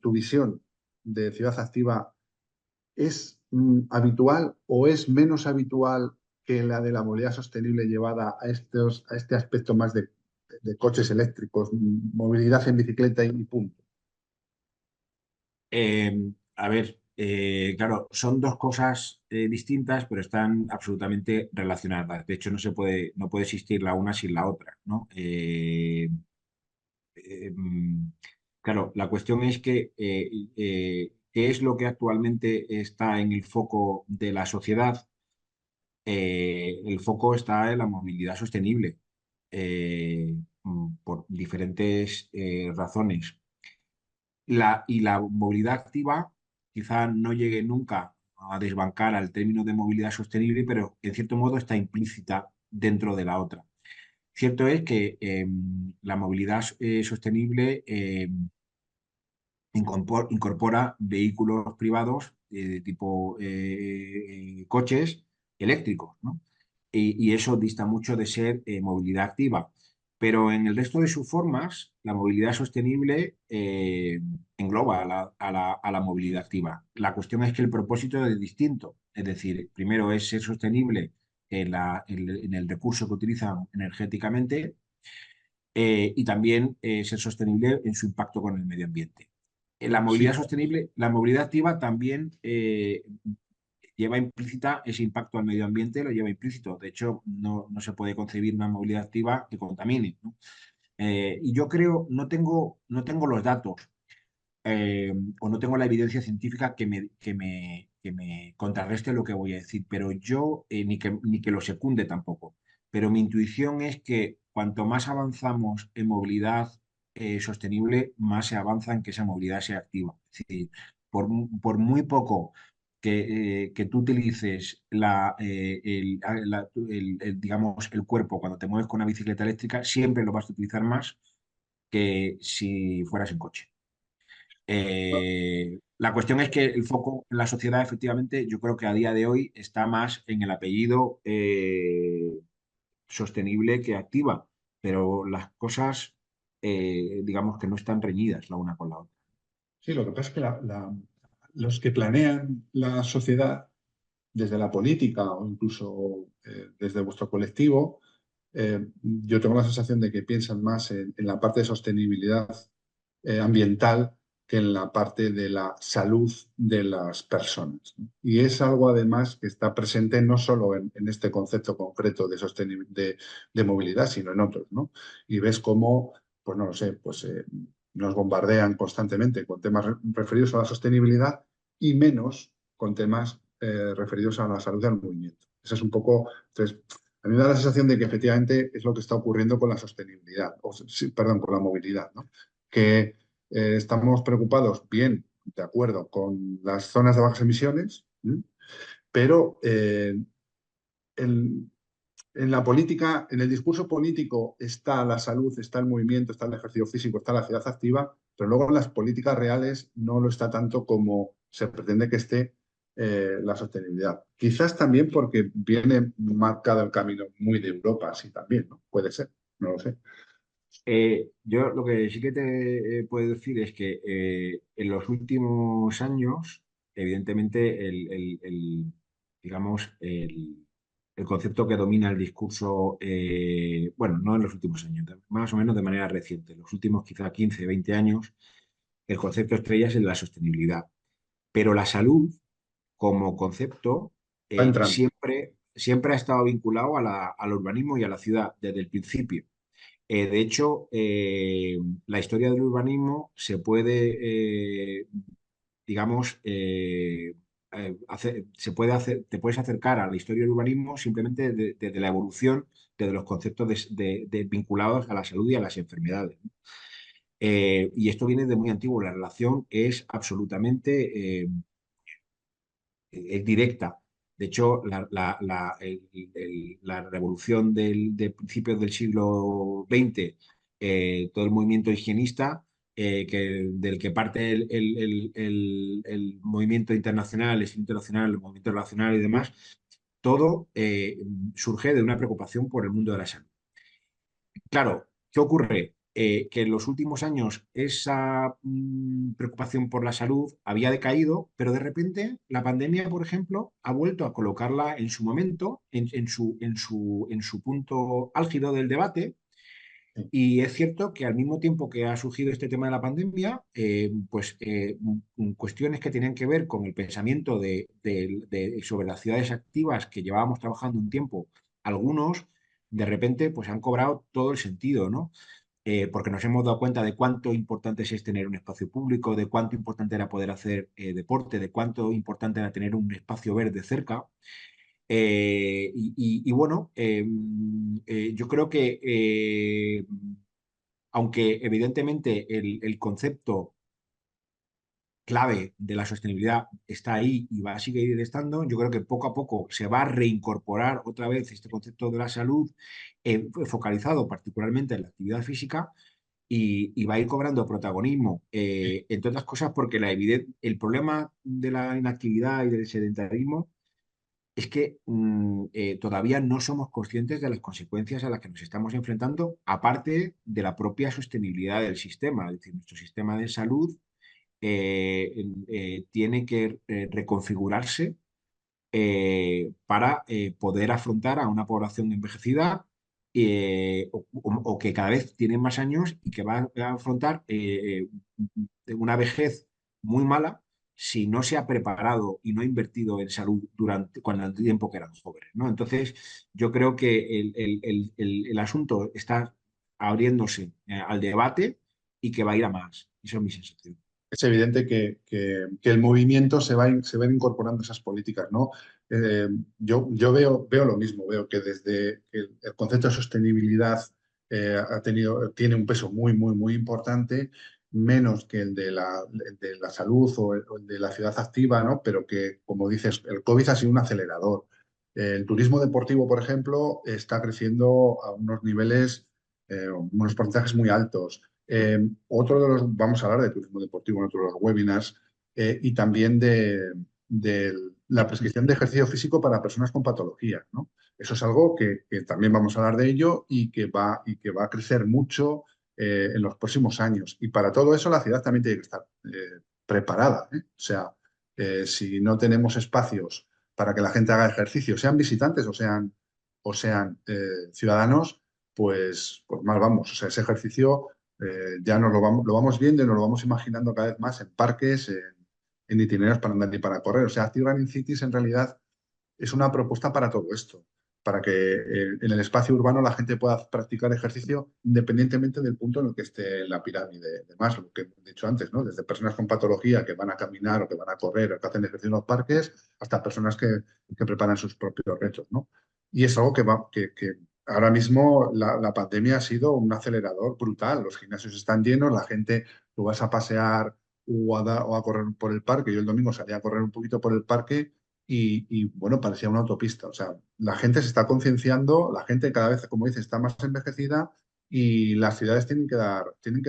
tu visión de ciudad activa es habitual o es menos habitual que la de la movilidad sostenible llevada a este aspecto más de coches eléctricos, movilidad en bicicleta y punto? A ver, claro, son dos cosas distintas, pero están absolutamente relacionadas. De hecho, no puede existir la una sin la otra, ¿no? Claro, la cuestión es que ¿qué es lo que actualmente está en el foco de la sociedad? El foco está en la movilidad sostenible, por diferentes razones. Y la movilidad activa quizá no llegue nunca a desbancar al término de movilidad sostenible, pero en cierto modo está implícita dentro de la otra. Cierto es que la movilidad sostenible incorpora vehículos privados de tipo coches eléctricos, ¿no? Y eso dista mucho de ser movilidad activa. Pero en el resto de sus formas, la movilidad sostenible engloba a la movilidad activa. La cuestión es que el propósito es distinto. Es decir, primero es ser sostenible en el recurso que utilizan energéticamente, y también ser sostenible en su impacto con el medio ambiente. La movilidad Sí, sostenible, la movilidad activa también lleva implícita ese impacto al medio ambiente, lo lleva implícito. De hecho, no se puede concebir una movilidad activa que contamine, ¿no? Y yo creo, no tengo los datos, o no tengo la evidencia científica que me contrarreste lo que voy a decir, pero yo, ni que lo secunde tampoco. Pero mi intuición es que cuanto más avanzamos en movilidad sostenible, más se avanza en que esa movilidad sea activa. Es decir, por muy poco que tú utilices digamos, el cuerpo cuando te mueves con una bicicleta eléctrica, siempre lo vas a utilizar más que si fueras en coche. La cuestión es que el foco en la sociedad, efectivamente, yo creo que a día de hoy está más en el apellido sostenible que activa, pero las cosas, digamos que no están reñidas la una con la otra. Sí, lo que pasa es que los que planean la sociedad desde la política o incluso desde vuestro colectivo, yo tengo la sensación de que piensan más en la parte de sostenibilidad ambiental que en la parte de la salud de las personas, ¿no? Y es algo además que está presente no solo en este concepto concreto de, de movilidad, sino en otros, ¿no? Y ves cómo, pues no lo sé, pues nos bombardean constantemente con temas referidos a la sostenibilidad y menos con temas referidos a la salud del movimiento. Esa es un poco, entonces, a mí me da la sensación de que efectivamente es lo que está ocurriendo con la sostenibilidad, o, sí, perdón, con la movilidad, ¿no? Que estamos preocupados, bien, de acuerdo, con las zonas de bajas emisiones, ¿m? Pero en, en la política, en el discurso político está la salud, está el movimiento, está el ejercicio físico, está la ciudad activa, pero luego en las políticas reales no lo está tanto como se pretende que esté la sostenibilidad. Quizás también porque viene marcado el camino muy de Europa, así también, ¿no? Puede ser, no lo sé. Yo lo que sí que te puedo decir es que en los últimos años, evidentemente, digamos, el concepto que domina el discurso, bueno, no en los últimos años, más o menos de manera reciente, los últimos quizá 15, 20 años, el concepto estrella es el de la sostenibilidad. Pero la salud, como concepto, Va entrando. siempre ha estado vinculado al urbanismo y a la ciudad desde el principio. De hecho, la historia del urbanismo se puede, digamos, se puede hacer, te puedes acercar a la historia del urbanismo simplemente desde la evolución, desde los conceptos vinculados a la salud y a las enfermedades, ¿no? Y esto viene de muy antiguo. La relación es absolutamente es directa. De hecho, la revolución de principios del siglo XX, todo el movimiento higienista, del que parte el movimiento internacional, el movimiento relacional y demás, todo surge de una preocupación por el mundo de la salud. Claro, ¿qué ocurre? Que en los últimos años esa preocupación por la salud había decaído, pero de repente la pandemia, por ejemplo, ha vuelto a colocarla en su momento, en su punto álgido del debate. Sí. Y es cierto que al mismo tiempo que ha surgido este tema de la pandemia, cuestiones que tenían que ver con el pensamiento sobre las ciudades activas que llevábamos trabajando un tiempo, algunos de repente pues han cobrado todo el sentido, ¿no? Porque nos hemos dado cuenta de cuánto importante es tener un espacio público, de cuánto importante era poder hacer deporte, de cuánto importante era tener un espacio verde cerca. Bueno, yo creo que aunque evidentemente el concepto clave de la sostenibilidad está ahí y va a seguir estando, yo creo que poco a poco se va a reincorporar otra vez este concepto de la salud focalizado particularmente en la actividad física y va a ir cobrando protagonismo, entre otras cosas porque el problema de la inactividad y del sedentarismo es que todavía no somos conscientes de las consecuencias a las que nos estamos enfrentando, aparte de la propia sostenibilidad del sistema. Es decir, nuestro sistema de salud tiene que reconfigurarse para poder afrontar a una población envejecida o que cada vez tiene más años y que va a afrontar una vejez muy mala si no se ha preparado y no ha invertido en salud cuando el tiempo que eran jóvenes, ¿no? Entonces, yo creo que el asunto está abriéndose al debate y que va a ir a más. Esa es mi sensación. Es evidente que el movimiento se va incorporando esas políticas, ¿no? Yo veo lo mismo, veo que desde que el concepto de sostenibilidad tiene un peso muy, muy, muy importante. menos que el de la salud o el de la ciudad activa, ¿no? Pero que, como dices, el COVID ha sido un acelerador. El turismo deportivo, por ejemplo, está creciendo a unos niveles, unos porcentajes muy altos. Otro de los, vamos a hablar de turismo deportivo en otro de los webinars, y también de la prescripción de ejercicio físico para personas con patología, ¿no? Eso es algo que también vamos a hablar de ello y que va a crecer mucho en los próximos años. Y para todo eso la ciudad también tiene que estar preparada, ¿eh? O sea, si no tenemos espacios para que la gente haga ejercicio, sean visitantes o sean ciudadanos, pues mal vamos. O sea, ese ejercicio ya lo vamos viendo y nos lo vamos imaginando cada vez más en parques, en itinerarios para andar y para correr. O sea, Active Running Cities en realidad es una propuesta para todo esto, para que en el espacio urbano la gente pueda practicar ejercicio independientemente del punto en el que esté la pirámide de Maslow, que he dicho antes, ¿no? Desde personas con patología que van a caminar o que van a correr o que hacen ejercicio en los parques, hasta personas que preparan sus propios retos, ¿no? Y es algo que ahora mismo la pandemia ha sido un acelerador brutal. Los gimnasios están llenos, la gente, tú vas a pasear o a correr por el parque. Yo el domingo salí a correr un poquito por el parque bueno, parecía una autopista. O sea, la gente se está concienciando, la gente cada vez, como dice, está más envejecida y las ciudades tienen que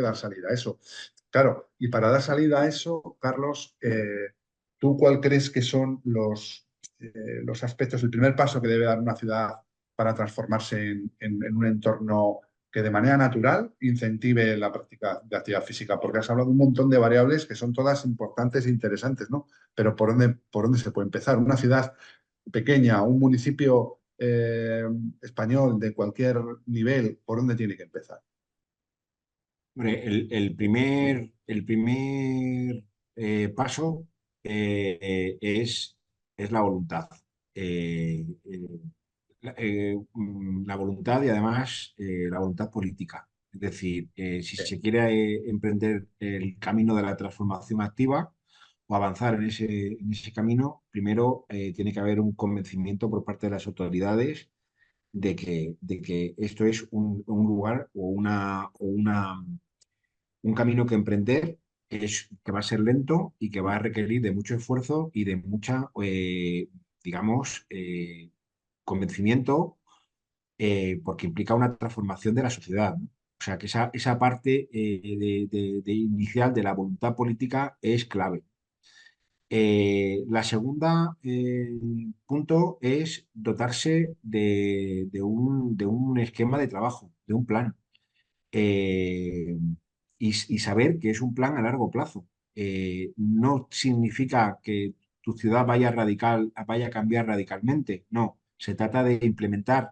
dar salida a eso. Claro, y para dar salida a eso, Carlos, ¿tú cuál crees que son los aspectos, el primer paso que debe dar una ciudad para transformarse en un entorno que de manera natural incentive la práctica de actividad física? Porque has hablado de un montón de variables que son todas importantes e interesantes, ¿no? Pero por dónde se puede empezar? Una ciudad pequeña, un municipio español de cualquier nivel, ¿por dónde tiene que empezar? Hombre, el primer paso es la voluntad. La voluntad y además la voluntad política. Es decir, si se quiere emprender el camino de la transformación activa o avanzar en ese camino, primero tiene que haber un convencimiento por parte de las autoridades de que esto es un lugar un camino que emprender que va a ser lento y que va a requerir de mucho esfuerzo y de mucha, digamos, convencimiento, porque implica una transformación de la sociedad, ¿no? O sea, que esa parte de inicial de la voluntad política es clave. La segunda punto es dotarse de un esquema de trabajo, de un plan, eh, y saber que es un plan a largo plazo. No significa que tu ciudad vaya a cambiar radicalmente, no. Se trata de implementar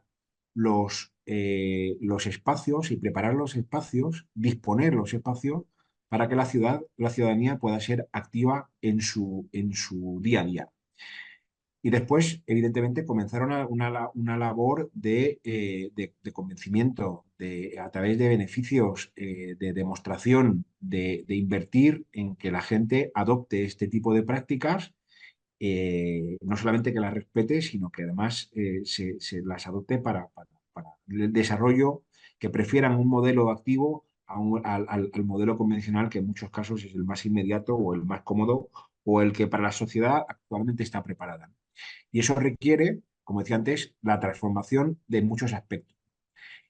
los espacios y preparar los espacios, disponer los espacios para que la ciudadanía pueda ser activa en su día a día. Y después, evidentemente, comenzaron una labor de convencimiento, a través de beneficios, de demostración, de invertir en que la gente adopte este tipo de prácticas, no solamente que las respete, sino que además se las adopte para el desarrollo, que prefieran un modelo activo al modelo convencional, que en muchos casos es el más inmediato o el más cómodo o el que para la sociedad actualmente está preparada. Y eso requiere, como decía antes, la transformación de muchos aspectos.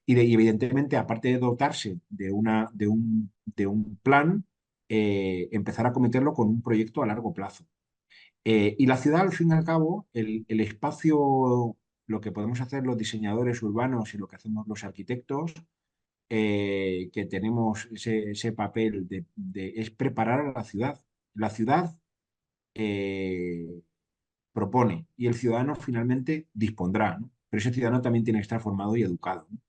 Y evidentemente, aparte de dotarse de un plan, empezar a cometerlo con un proyecto a largo plazo. Y la ciudad, al fin y al cabo, el espacio, lo que podemos hacer los diseñadores urbanos y lo que hacemos los arquitectos, que tenemos ese papel es preparar a la ciudad. La ciudad eh, propone y el ciudadano finalmente dispondrá, ¿no? Pero ese ciudadano también tiene que estar formado y educado, ¿no?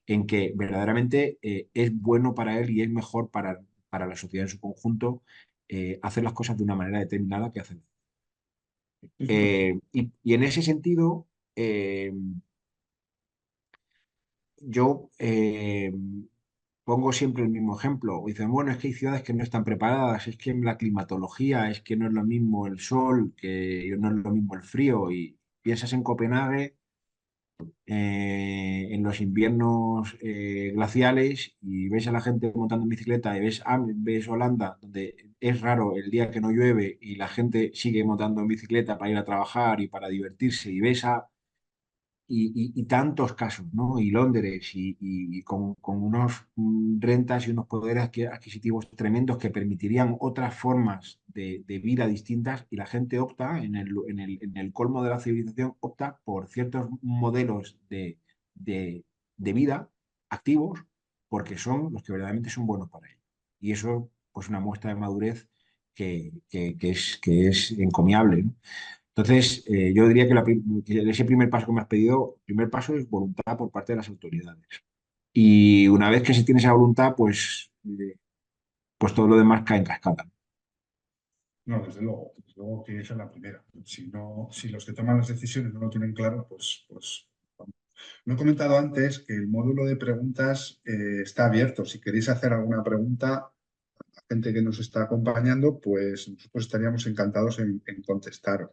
En que verdaderamente es bueno para él y es mejor para la sociedad en su conjunto, hacer las cosas de una manera determinada que hacer. Y en ese sentido, yo pongo siempre el mismo ejemplo. Dicen, bueno, es que hay ciudades que no están preparadas, es que la climatología, es que no es lo mismo el sol, que no es lo mismo el frío. Y piensas en Copenhague en los inviernos glaciales y ves a la gente montando en bicicleta y ves Holanda, donde es raro el día que no llueve y la gente sigue montando en bicicleta para ir a trabajar y para divertirse y ves a y tantos casos, ¿no? Y Londres, y con unos rentas y unos poderes adquisitivos tremendos que permitirían otras formas de vida distintas, y la gente opta, en el colmo de la civilización, opta por ciertos modelos de vida activos, porque son los que verdaderamente son buenos para ellos. Y eso, pues, una muestra de madurez que es encomiable, ¿no? Entonces, yo diría que ese primer paso que me has pedido, el primer paso es voluntad por parte de las autoridades. Y una vez que se tiene esa voluntad, pues todo lo demás cae en cascada. No, desde luego que esa es la primera. Si los que toman las decisiones no lo tienen claro, pues vamos. No he comentado antes que el módulo de preguntas está abierto. Si queréis hacer alguna pregunta, la gente que nos está acompañando, pues nosotros estaríamos encantados en contestaros.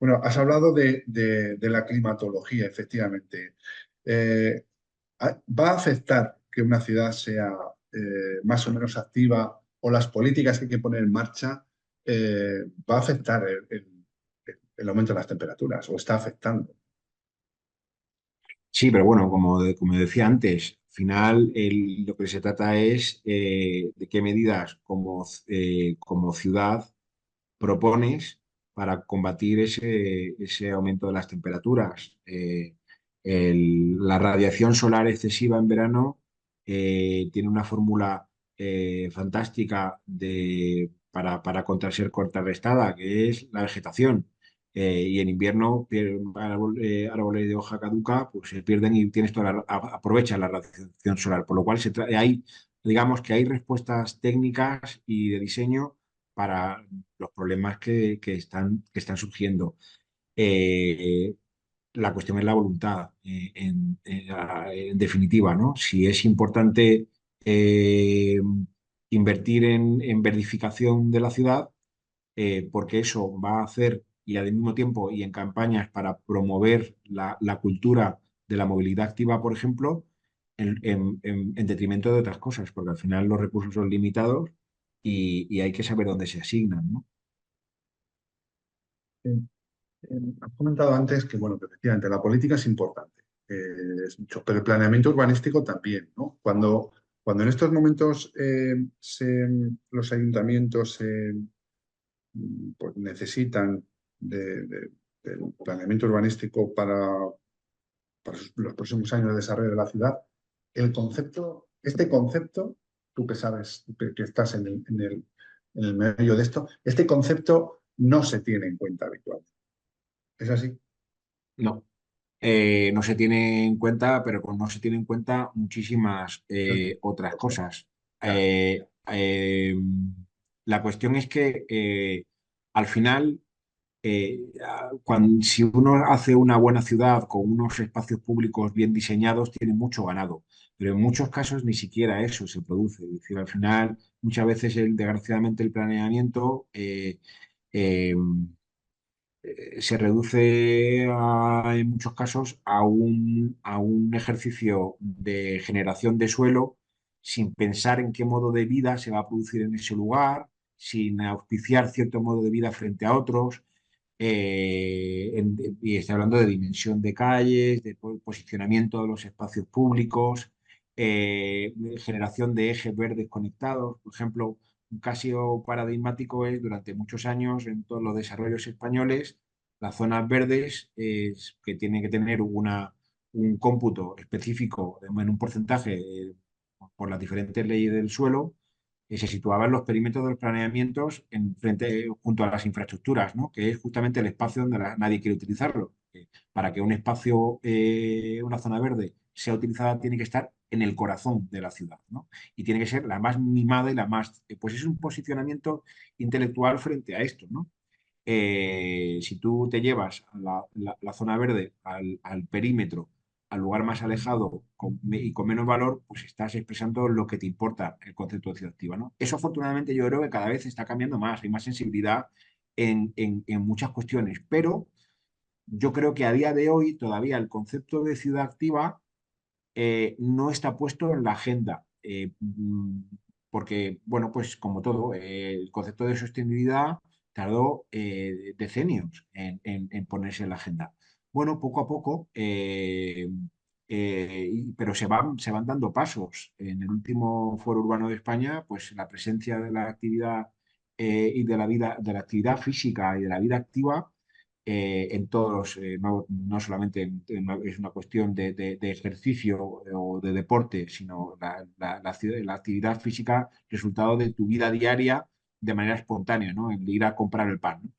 Bueno, has hablado de la climatología, efectivamente. Eh, ¿Va a afectar que una ciudad sea más o menos activa, o las políticas que hay que poner en marcha, va a afectar el aumento de las temperaturas o está afectando? Sí, pero bueno, como decía antes, al final lo que se trata es de qué medidas como ciudad propones para combatir ese aumento de las temperaturas. La radiación solar excesiva en verano tiene una fórmula fantástica para ser contrarrestada, que es la vegetación. Y en invierno árboles de hoja caduca pues se pierden y aprovechas la radiación solar, por lo cual digamos que hay respuestas técnicas y de diseño para los problemas que están surgiendo. Eh, la cuestión es la voluntad, en definitiva, ¿no? Si es importante invertir en verdificación de la ciudad, porque eso va a hacer, y al mismo tiempo, y en campañas para promover la cultura de la movilidad activa, por ejemplo, en detrimento de otras cosas, porque al final los recursos son limitados y hay que saber dónde se asignan, ¿no? Has comentado antes que, bueno, que efectivamente la política es importante, es mucho, pero el planeamiento urbanístico también, ¿no? Cuando en estos momentos los ayuntamientos pues necesitan del planeamiento urbanístico para los próximos años de desarrollo de la ciudad, este concepto, tú que sabes, que estás en el medio de esto, este concepto no se tiene en cuenta habitualmente. ¿Es así? No. No se tiene en cuenta, pero no se tiene en cuenta muchísimas otras cosas. Ya. La cuestión es que al final, si uno hace una buena ciudad con unos espacios públicos bien diseñados, tiene mucho ganado. Pero en muchos casos ni siquiera eso se produce. Es decir, al final, muchas veces, desgraciadamente, el planeamiento eh, se reduce en muchos casos a un ejercicio de generación de suelo sin pensar en qué modo de vida se va a producir en ese lugar, sin auspiciar cierto modo de vida frente a otros. Y estoy hablando de dimensión de calles, de posicionamiento de los espacios públicos, generación de ejes verdes conectados. Por ejemplo, un caso paradigmático es, durante muchos años, en todos los desarrollos españoles, las zonas verdes, que tienen que tener un cómputo específico en un porcentaje, por las diferentes leyes del suelo, se situaban los perímetros de los planeamientos junto a las infraestructuras, ¿no? Que es justamente el espacio donde nadie quiere utilizarlo. Para que un espacio, una zona verde, sea utilizada, tiene que estar en el corazón de la ciudad, ¿no? Y tiene que ser la más mimada y la más... Pues es un posicionamiento intelectual frente a esto, ¿no? Si tú te llevas la zona verde al perímetro, al lugar más alejado y con menos valor, pues estás expresando lo que te importa, el concepto de ciudad activa, ¿no? Eso, afortunadamente, yo creo que cada vez está cambiando más, hay más sensibilidad en muchas cuestiones, pero yo creo que a día de hoy todavía el concepto de ciudad activa no está puesto en la agenda, porque, bueno, pues como todo, el concepto de sostenibilidad tardó decenios en ponerse en la agenda. Bueno, poco a poco, pero se van dando pasos. En el último Foro Urbano de España, pues la presencia de la actividad y de la vida, de la actividad física y de la vida activa en todos, no solamente es una cuestión de ejercicio o de deporte, sino la actividad física, resultado de tu vida diaria de manera espontánea, ¿no? El ir a comprar el pan, ¿no?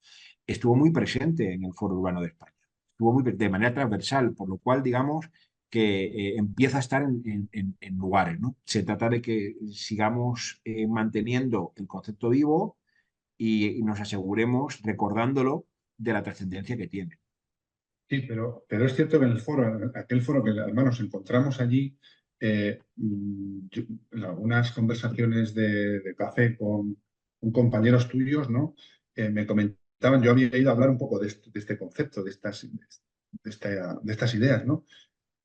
Estuvo muy presente en el Foro Urbano de España, estuvo de manera transversal, por lo cual, digamos, que empieza a estar en lugares, ¿no? Se trata de que sigamos manteniendo el concepto vivo y nos aseguremos, recordándolo, de la trascendencia que tiene. Sí, pero es cierto que en el foro, en aquel foro que además nos encontramos allí, en algunas conversaciones de café con compañeros tuyos, ¿no? Me comentaban, yo había ido a hablar un poco de este concepto, de estas ideas, ¿no?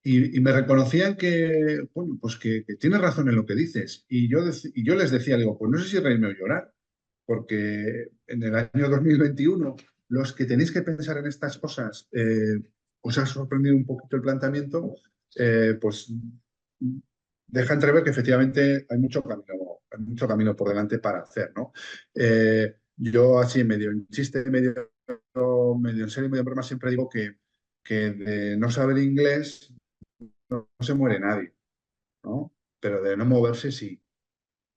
Y me reconocían que, bueno, pues que tienes razón en lo que dices. Y yo les decía, digo, pues no sé si reírme o llorar, porque en el año 2021 los que tenéis que pensar en estas cosas, os ha sorprendido un poquito el planteamiento, pues deja entrever que efectivamente hay mucho camino por delante para hacer, ¿no? Yo así medio en chiste, medio en serio, medio en broma, siempre digo que de no saber inglés no se muere nadie, ¿no? Pero de no moverse sí.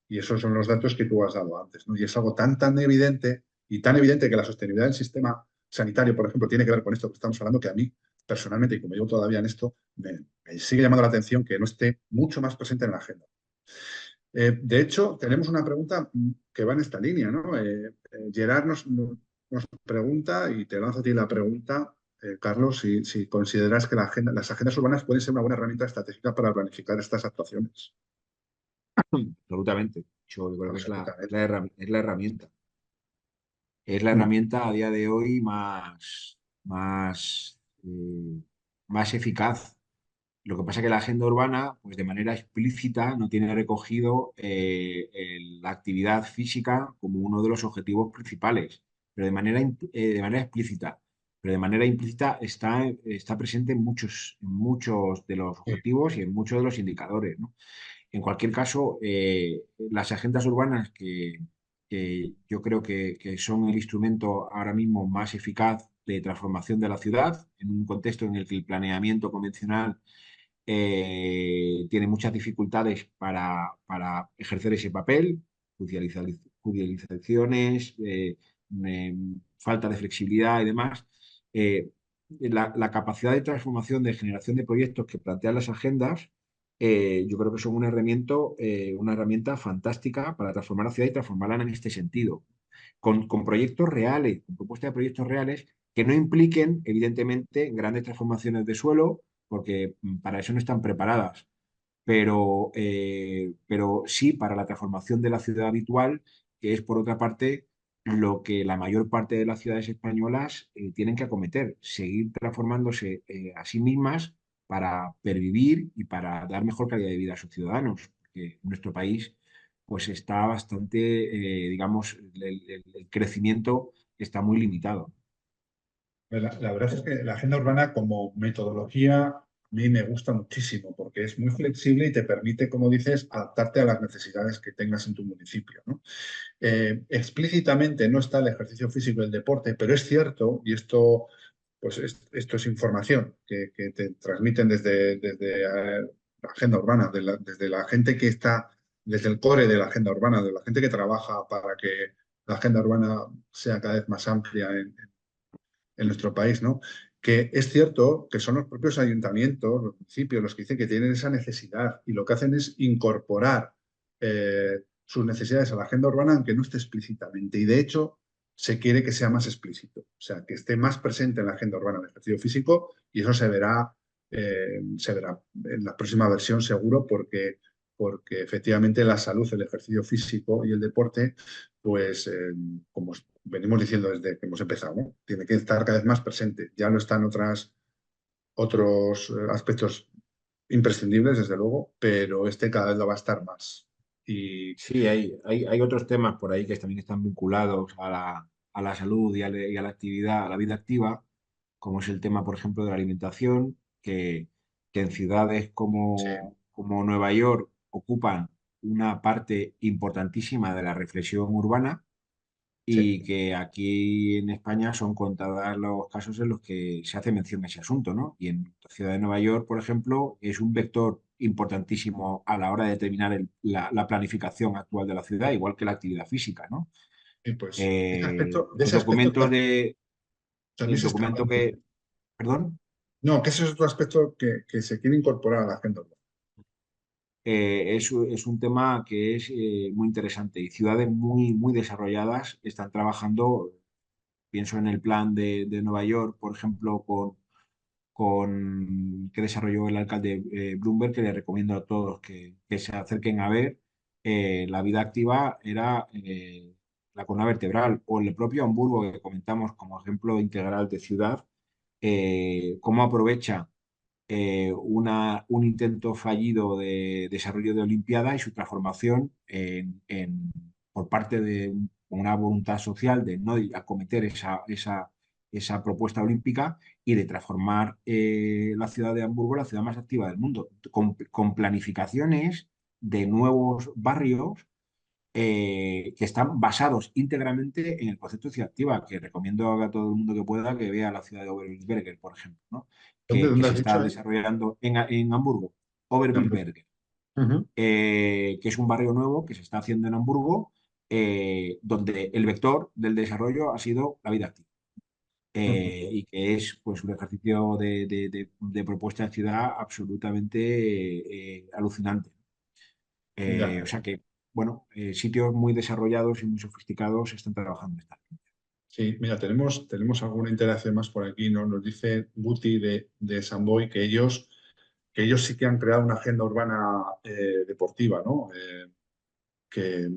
Y esos son los datos que tú has dado antes, ¿no? Y es algo tan evidente y tan evidente que la sostenibilidad del sistema sanitario, por ejemplo, tiene que ver con esto que estamos hablando, que a mí, personalmente, y como yo todavía en esto, me sigue llamando la atención que no esté mucho más presente en la agenda. De hecho, tenemos una pregunta que va en esta línea, ¿no? Gerard nos pregunta, y te lanzo a ti la pregunta, Carlos, si consideras que las agendas urbanas pueden ser una buena herramienta estratégica para planificar estas actuaciones. Absolutamente. Yo creo que Absolutamente. es la herramienta. Es la Mm. herramienta a día de hoy más eficaz. Lo que pasa es que la agenda urbana, pues de manera explícita, no tiene recogido la actividad física como uno de los objetivos principales, pero de manera explícita. Pero de manera implícita está presente en muchos de los Sí. objetivos y en muchos de los indicadores, ¿no? En cualquier caso, las agendas urbanas que yo creo que son el instrumento ahora mismo más eficaz de transformación de la ciudad, en un contexto en el que el planeamiento convencional tiene muchas dificultades para ejercer ese papel, judicializaciones, falta de flexibilidad y demás. Eh, la capacidad de transformación, de generación de proyectos que plantean las agendas, yo creo que son una herramienta fantástica para transformar la ciudad y transformarla en este sentido, con proyectos reales, con propuestas de proyectos reales que no impliquen, evidentemente, grandes transformaciones de suelo, porque para eso no están preparadas, pero sí para la transformación de la ciudad habitual, que es, por otra parte, lo que la mayor parte de las ciudades españolas tienen que acometer, seguir transformándose a sí mismas para pervivir y para dar mejor calidad de vida a sus ciudadanos, porque nuestro país pues está bastante, digamos, el crecimiento está muy limitado. La verdad es que la agenda urbana como metodología a mí me gusta muchísimo porque es muy flexible y te permite, como dices, adaptarte a las necesidades que tengas en tu municipio, ¿no? Explícitamente no está el ejercicio físico y el deporte, pero es cierto, y esto, pues esto es información que te transmiten desde la agenda urbana, desde la gente que está, desde el core de la agenda urbana, de la gente que trabaja para que la agenda urbana sea cada vez más amplia en nuestro país, ¿no? Que es cierto que son los propios ayuntamientos, los municipios, los que dicen que tienen esa necesidad y lo que hacen es incorporar sus necesidades a la agenda urbana, aunque no esté explícitamente. Y de hecho, se quiere que sea más explícito, o sea, que esté más presente en la agenda urbana el ejercicio físico y eso se verá en la próxima versión seguro porque efectivamente la salud, el ejercicio físico y el deporte, pues como venimos diciendo desde que hemos empezado, ¿no? Tiene que estar cada vez más presente. Ya lo están otros aspectos imprescindibles, desde luego, pero este cada vez lo va a estar más. Y Sí, hay otros temas por ahí que también están vinculados a la salud y a la actividad, a la vida activa, como es el tema, por ejemplo, de la alimentación, que en ciudades sí, como Nueva York ocupan una parte importantísima de la reflexión urbana sí, y que aquí en España son contados los casos en los que se hace mención a ese asunto, ¿no? Y en la ciudad de Nueva York, por ejemplo, es un vector importantísimo a la hora de determinar la planificación actual de la ciudad, igual que la actividad física, ¿no? y pues de Los ese aspecto documentos de, también el se está documento hablando. que, perdón, No, que ese es otro aspecto que se quiere incorporar a la agenda urbana. es un tema que es muy interesante y ciudades muy desarrolladas están trabajando, pienso en el plan de Nueva York, por ejemplo, que desarrolló el alcalde Bloomberg, que le recomiendo a todos que se acerquen a ver. La vida activa era la columna vertebral, o el propio Hamburgo, que comentamos como ejemplo integral de ciudad, cómo aprovecha un intento fallido de desarrollo de Olimpiada y su transformación por parte de una voluntad social de no acometer esa propuesta olímpica y de transformar la ciudad de Hamburgo la ciudad más activa del mundo, con planificaciones de nuevos barrios que están basados íntegramente en el concepto de ciudad activa, que recomiendo a todo el mundo que pueda que vea la ciudad de Oberbilberger, por ejemplo, ¿no? Que ¿Dónde se has está dicho ahí? desarrollando en Hamburgo, En Hamburgo. Oberbilberger, Ujú, que es un barrio nuevo que se está haciendo en Hamburgo, donde el vector del desarrollo ha sido la vida activa. ujú. Y que es pues un ejercicio de propuesta de ciudad absolutamente alucinante. Ya, O sea que, bueno, sitios muy desarrollados y muy sofisticados están trabajando en esta. sí, mira, tenemos alguna interacción más por aquí, ¿no? Nos dice Guti de Samboy que ellos sí que han creado una agenda urbana deportiva, ¿no? Que,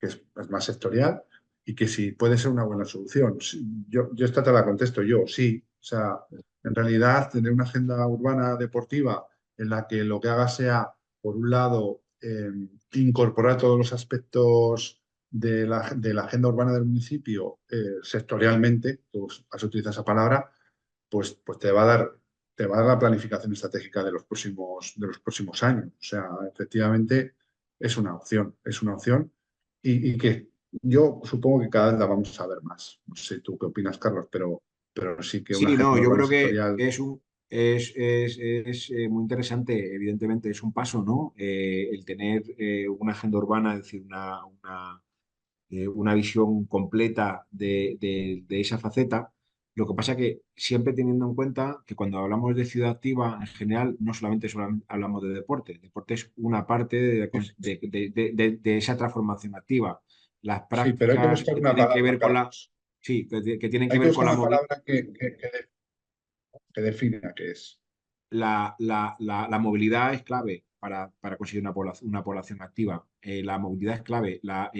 es más sectorial y que sí puede ser una buena solución. Sí, yo esta te la contesto yo, sí. O sea, en realidad tener una agenda urbana deportiva en la que lo que haga sea, por un lado, incorporar todos los aspectos de la agenda urbana del municipio sectorialmente, tú has utilizado esa palabra, pues te va a dar la planificación estratégica de los próximos años. O sea, efectivamente es una opción y que yo supongo que cada vez la vamos a ver más. No sé tú qué opinas, Carlos, pero sí que una Sí, no, agenda yo urbana creo que sectorial. es muy interesante, evidentemente es un paso, ¿no? El tener una agenda urbana, es decir, una visión completa de esa faceta. Lo que pasa que siempre teniendo en cuenta que cuando hablamos de ciudad activa, en general, no solamente hablamos de deporte. El deporte es una parte de esa transformación activa. Las Sí, pero hay que prácticas buscar que una tienen que palabra, ver con Carlos. sí, que tienen que Hay que ver con buscar la una movilidad. palabra que defina qué es. La movilidad es clave para conseguir una población activa. La movilidad es clave. La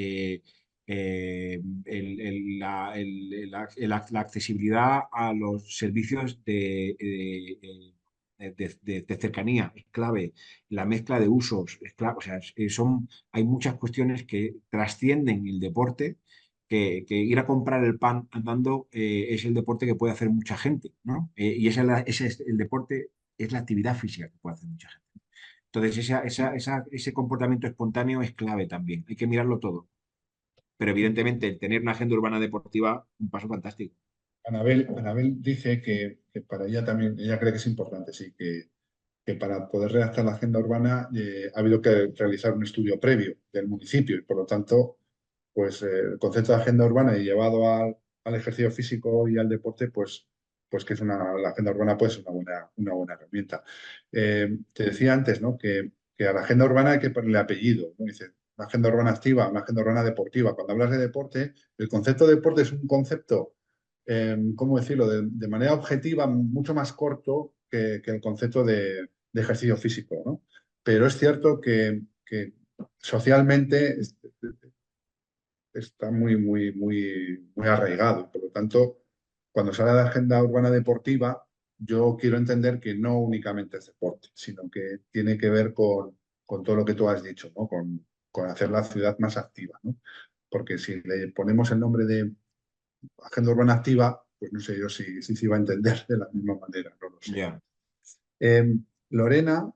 accesibilidad a los servicios de cercanía es clave. La mezcla de usos es clave. O sea, hay muchas cuestiones que trascienden el deporte. Que ir a comprar el pan andando es el deporte que puede hacer mucha gente, ¿no? Y ese es el deporte es la actividad física que puede hacer mucha gente. Entonces, ese comportamiento espontáneo es clave también. Hay que mirarlo todo. Pero evidentemente, el tener una agenda urbana deportiva, un paso fantástico. Anabel dice que para ella también, ella cree que es importante, sí, que para poder redactar la agenda urbana ha habido que realizar un estudio previo del municipio y por lo tanto, pues el concepto de agenda urbana y llevado al ejercicio físico y al deporte, pues que la agenda urbana puede ser una buena herramienta. Te decía antes, ¿no? Que a la agenda urbana hay que ponerle apellido, ¿no? Dice, una agenda urbana activa, una agenda urbana deportiva. Cuando hablas de deporte, el concepto de deporte es un concepto, ¿cómo decirlo?, de manera objetiva mucho más corto que el concepto de ejercicio físico, ¿no? Pero es cierto que socialmente está muy arraigado. Y por lo tanto, cuando se habla de agenda urbana deportiva, yo quiero entender que no únicamente es deporte, sino que tiene que ver con todo lo que tú has dicho, ¿no? Con hacer la ciudad más activa, ¿no? Porque si le ponemos el nombre de agenda urbana activa, pues no sé yo si se iba a entender de la misma manera, no lo sé. Ya. Eh, Lorena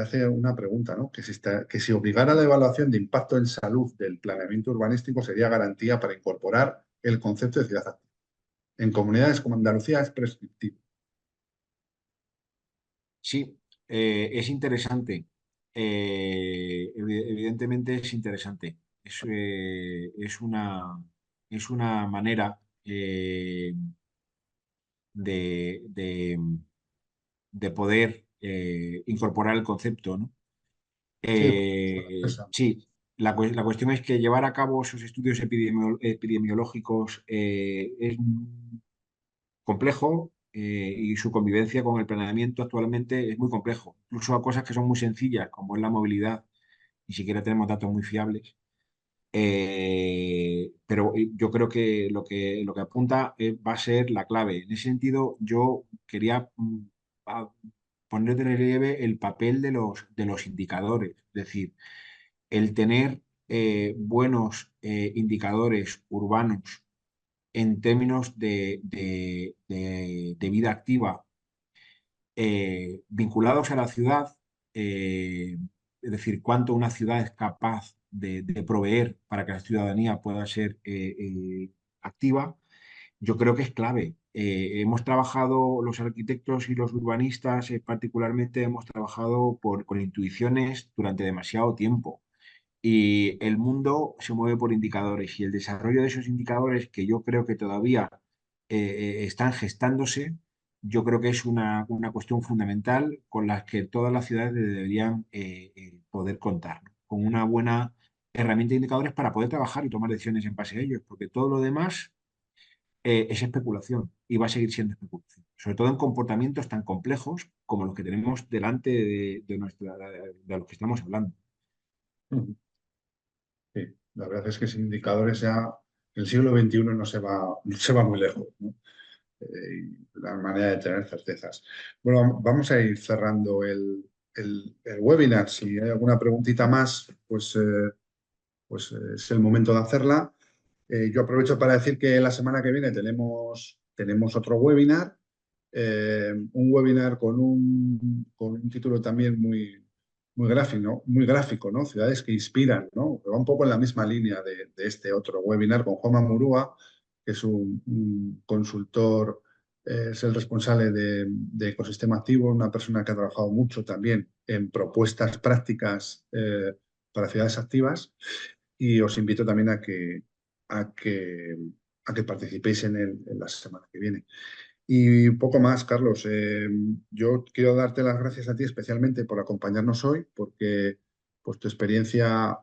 hace una pregunta, ¿no? Que si obligara la evaluación de impacto en salud del planeamiento urbanístico sería garantía para incorporar el concepto de ciudad activa. En comunidades como Andalucía es prescriptivo. Sí, es interesante. Evidentemente es interesante. Es una manera de, de- de poder incorporar el concepto, ¿no? Sí, Sí, la cuestión es que llevar a cabo esos estudios epidemiológicos es complejo y su convivencia con el planeamiento actualmente es muy complejo. Incluso a cosas que son muy sencillas, como es la movilidad, ni siquiera tenemos datos muy fiables. Pero yo creo que lo que apunta va a ser la clave. En ese sentido, yo quería poner de relieve el papel de los indicadores. Es decir, el tener buenos indicadores urbanos en términos de vida activa vinculados a la ciudad, es decir, cuánto una ciudad es capaz de proveer para que la ciudadanía pueda ser activa, yo creo que es clave. Hemos trabajado, los arquitectos y los urbanistas particularmente, hemos trabajado con intuiciones durante demasiado tiempo. Y el mundo se mueve por indicadores y el desarrollo de esos indicadores que yo creo que todavía están gestándose, yo creo que es una cuestión fundamental con la que todas las ciudades deberían poder contar, ¿no? Con una buena herramienta de indicadores para poder trabajar y tomar decisiones en base a ellos, porque todo lo demás es especulación y va a seguir siendo especulación, sobre todo en comportamientos tan complejos como los que tenemos delante de los que estamos hablando. Sí, la verdad es que sin indicadores ya el siglo XXI no se va muy lejos, ¿no? Y la manera de tener certezas. Bueno, vamos a ir cerrando el webinar. Si hay alguna preguntita más, pues es el momento de hacerla. Yo aprovecho para decir que la semana que viene tenemos otro webinar, un webinar con un título también muy gráfico, ¿no? Ciudades que inspiran, ¿no? Va un poco en la misma línea de este otro webinar con Juanma Murúa, que es un consultor, es el responsable de Ecosistema Activo, una persona que ha trabajado mucho también en propuestas prácticas para ciudades activas. Y os invito también a que, a que participéis en la semana que viene. Y poco más, Carlos. Yo quiero darte las gracias a ti especialmente por acompañarnos hoy, porque pues, tu experiencia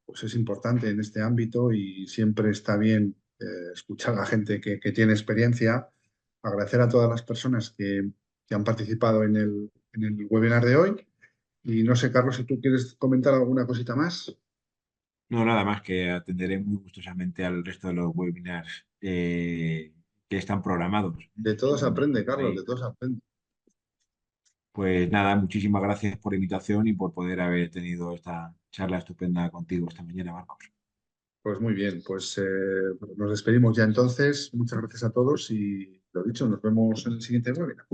pues es importante en este ámbito y siempre está bien escuchar a la gente que tiene experiencia. Agradecer a todas las personas que han participado en el webinar de hoy. Y no sé, Carlos, si tú quieres comentar alguna cosita más. No, nada más que atenderé muy gustosamente al resto de los webinars que están programados. De todos se aprende, Carlos, de Ahí. todos se aprende. Pues nada, muchísimas gracias por la invitación y por poder haber tenido esta charla estupenda contigo esta mañana, Marcos. Pues muy bien, pues nos despedimos ya entonces. Muchas gracias a todos y lo dicho, nos vemos en el siguiente webinar.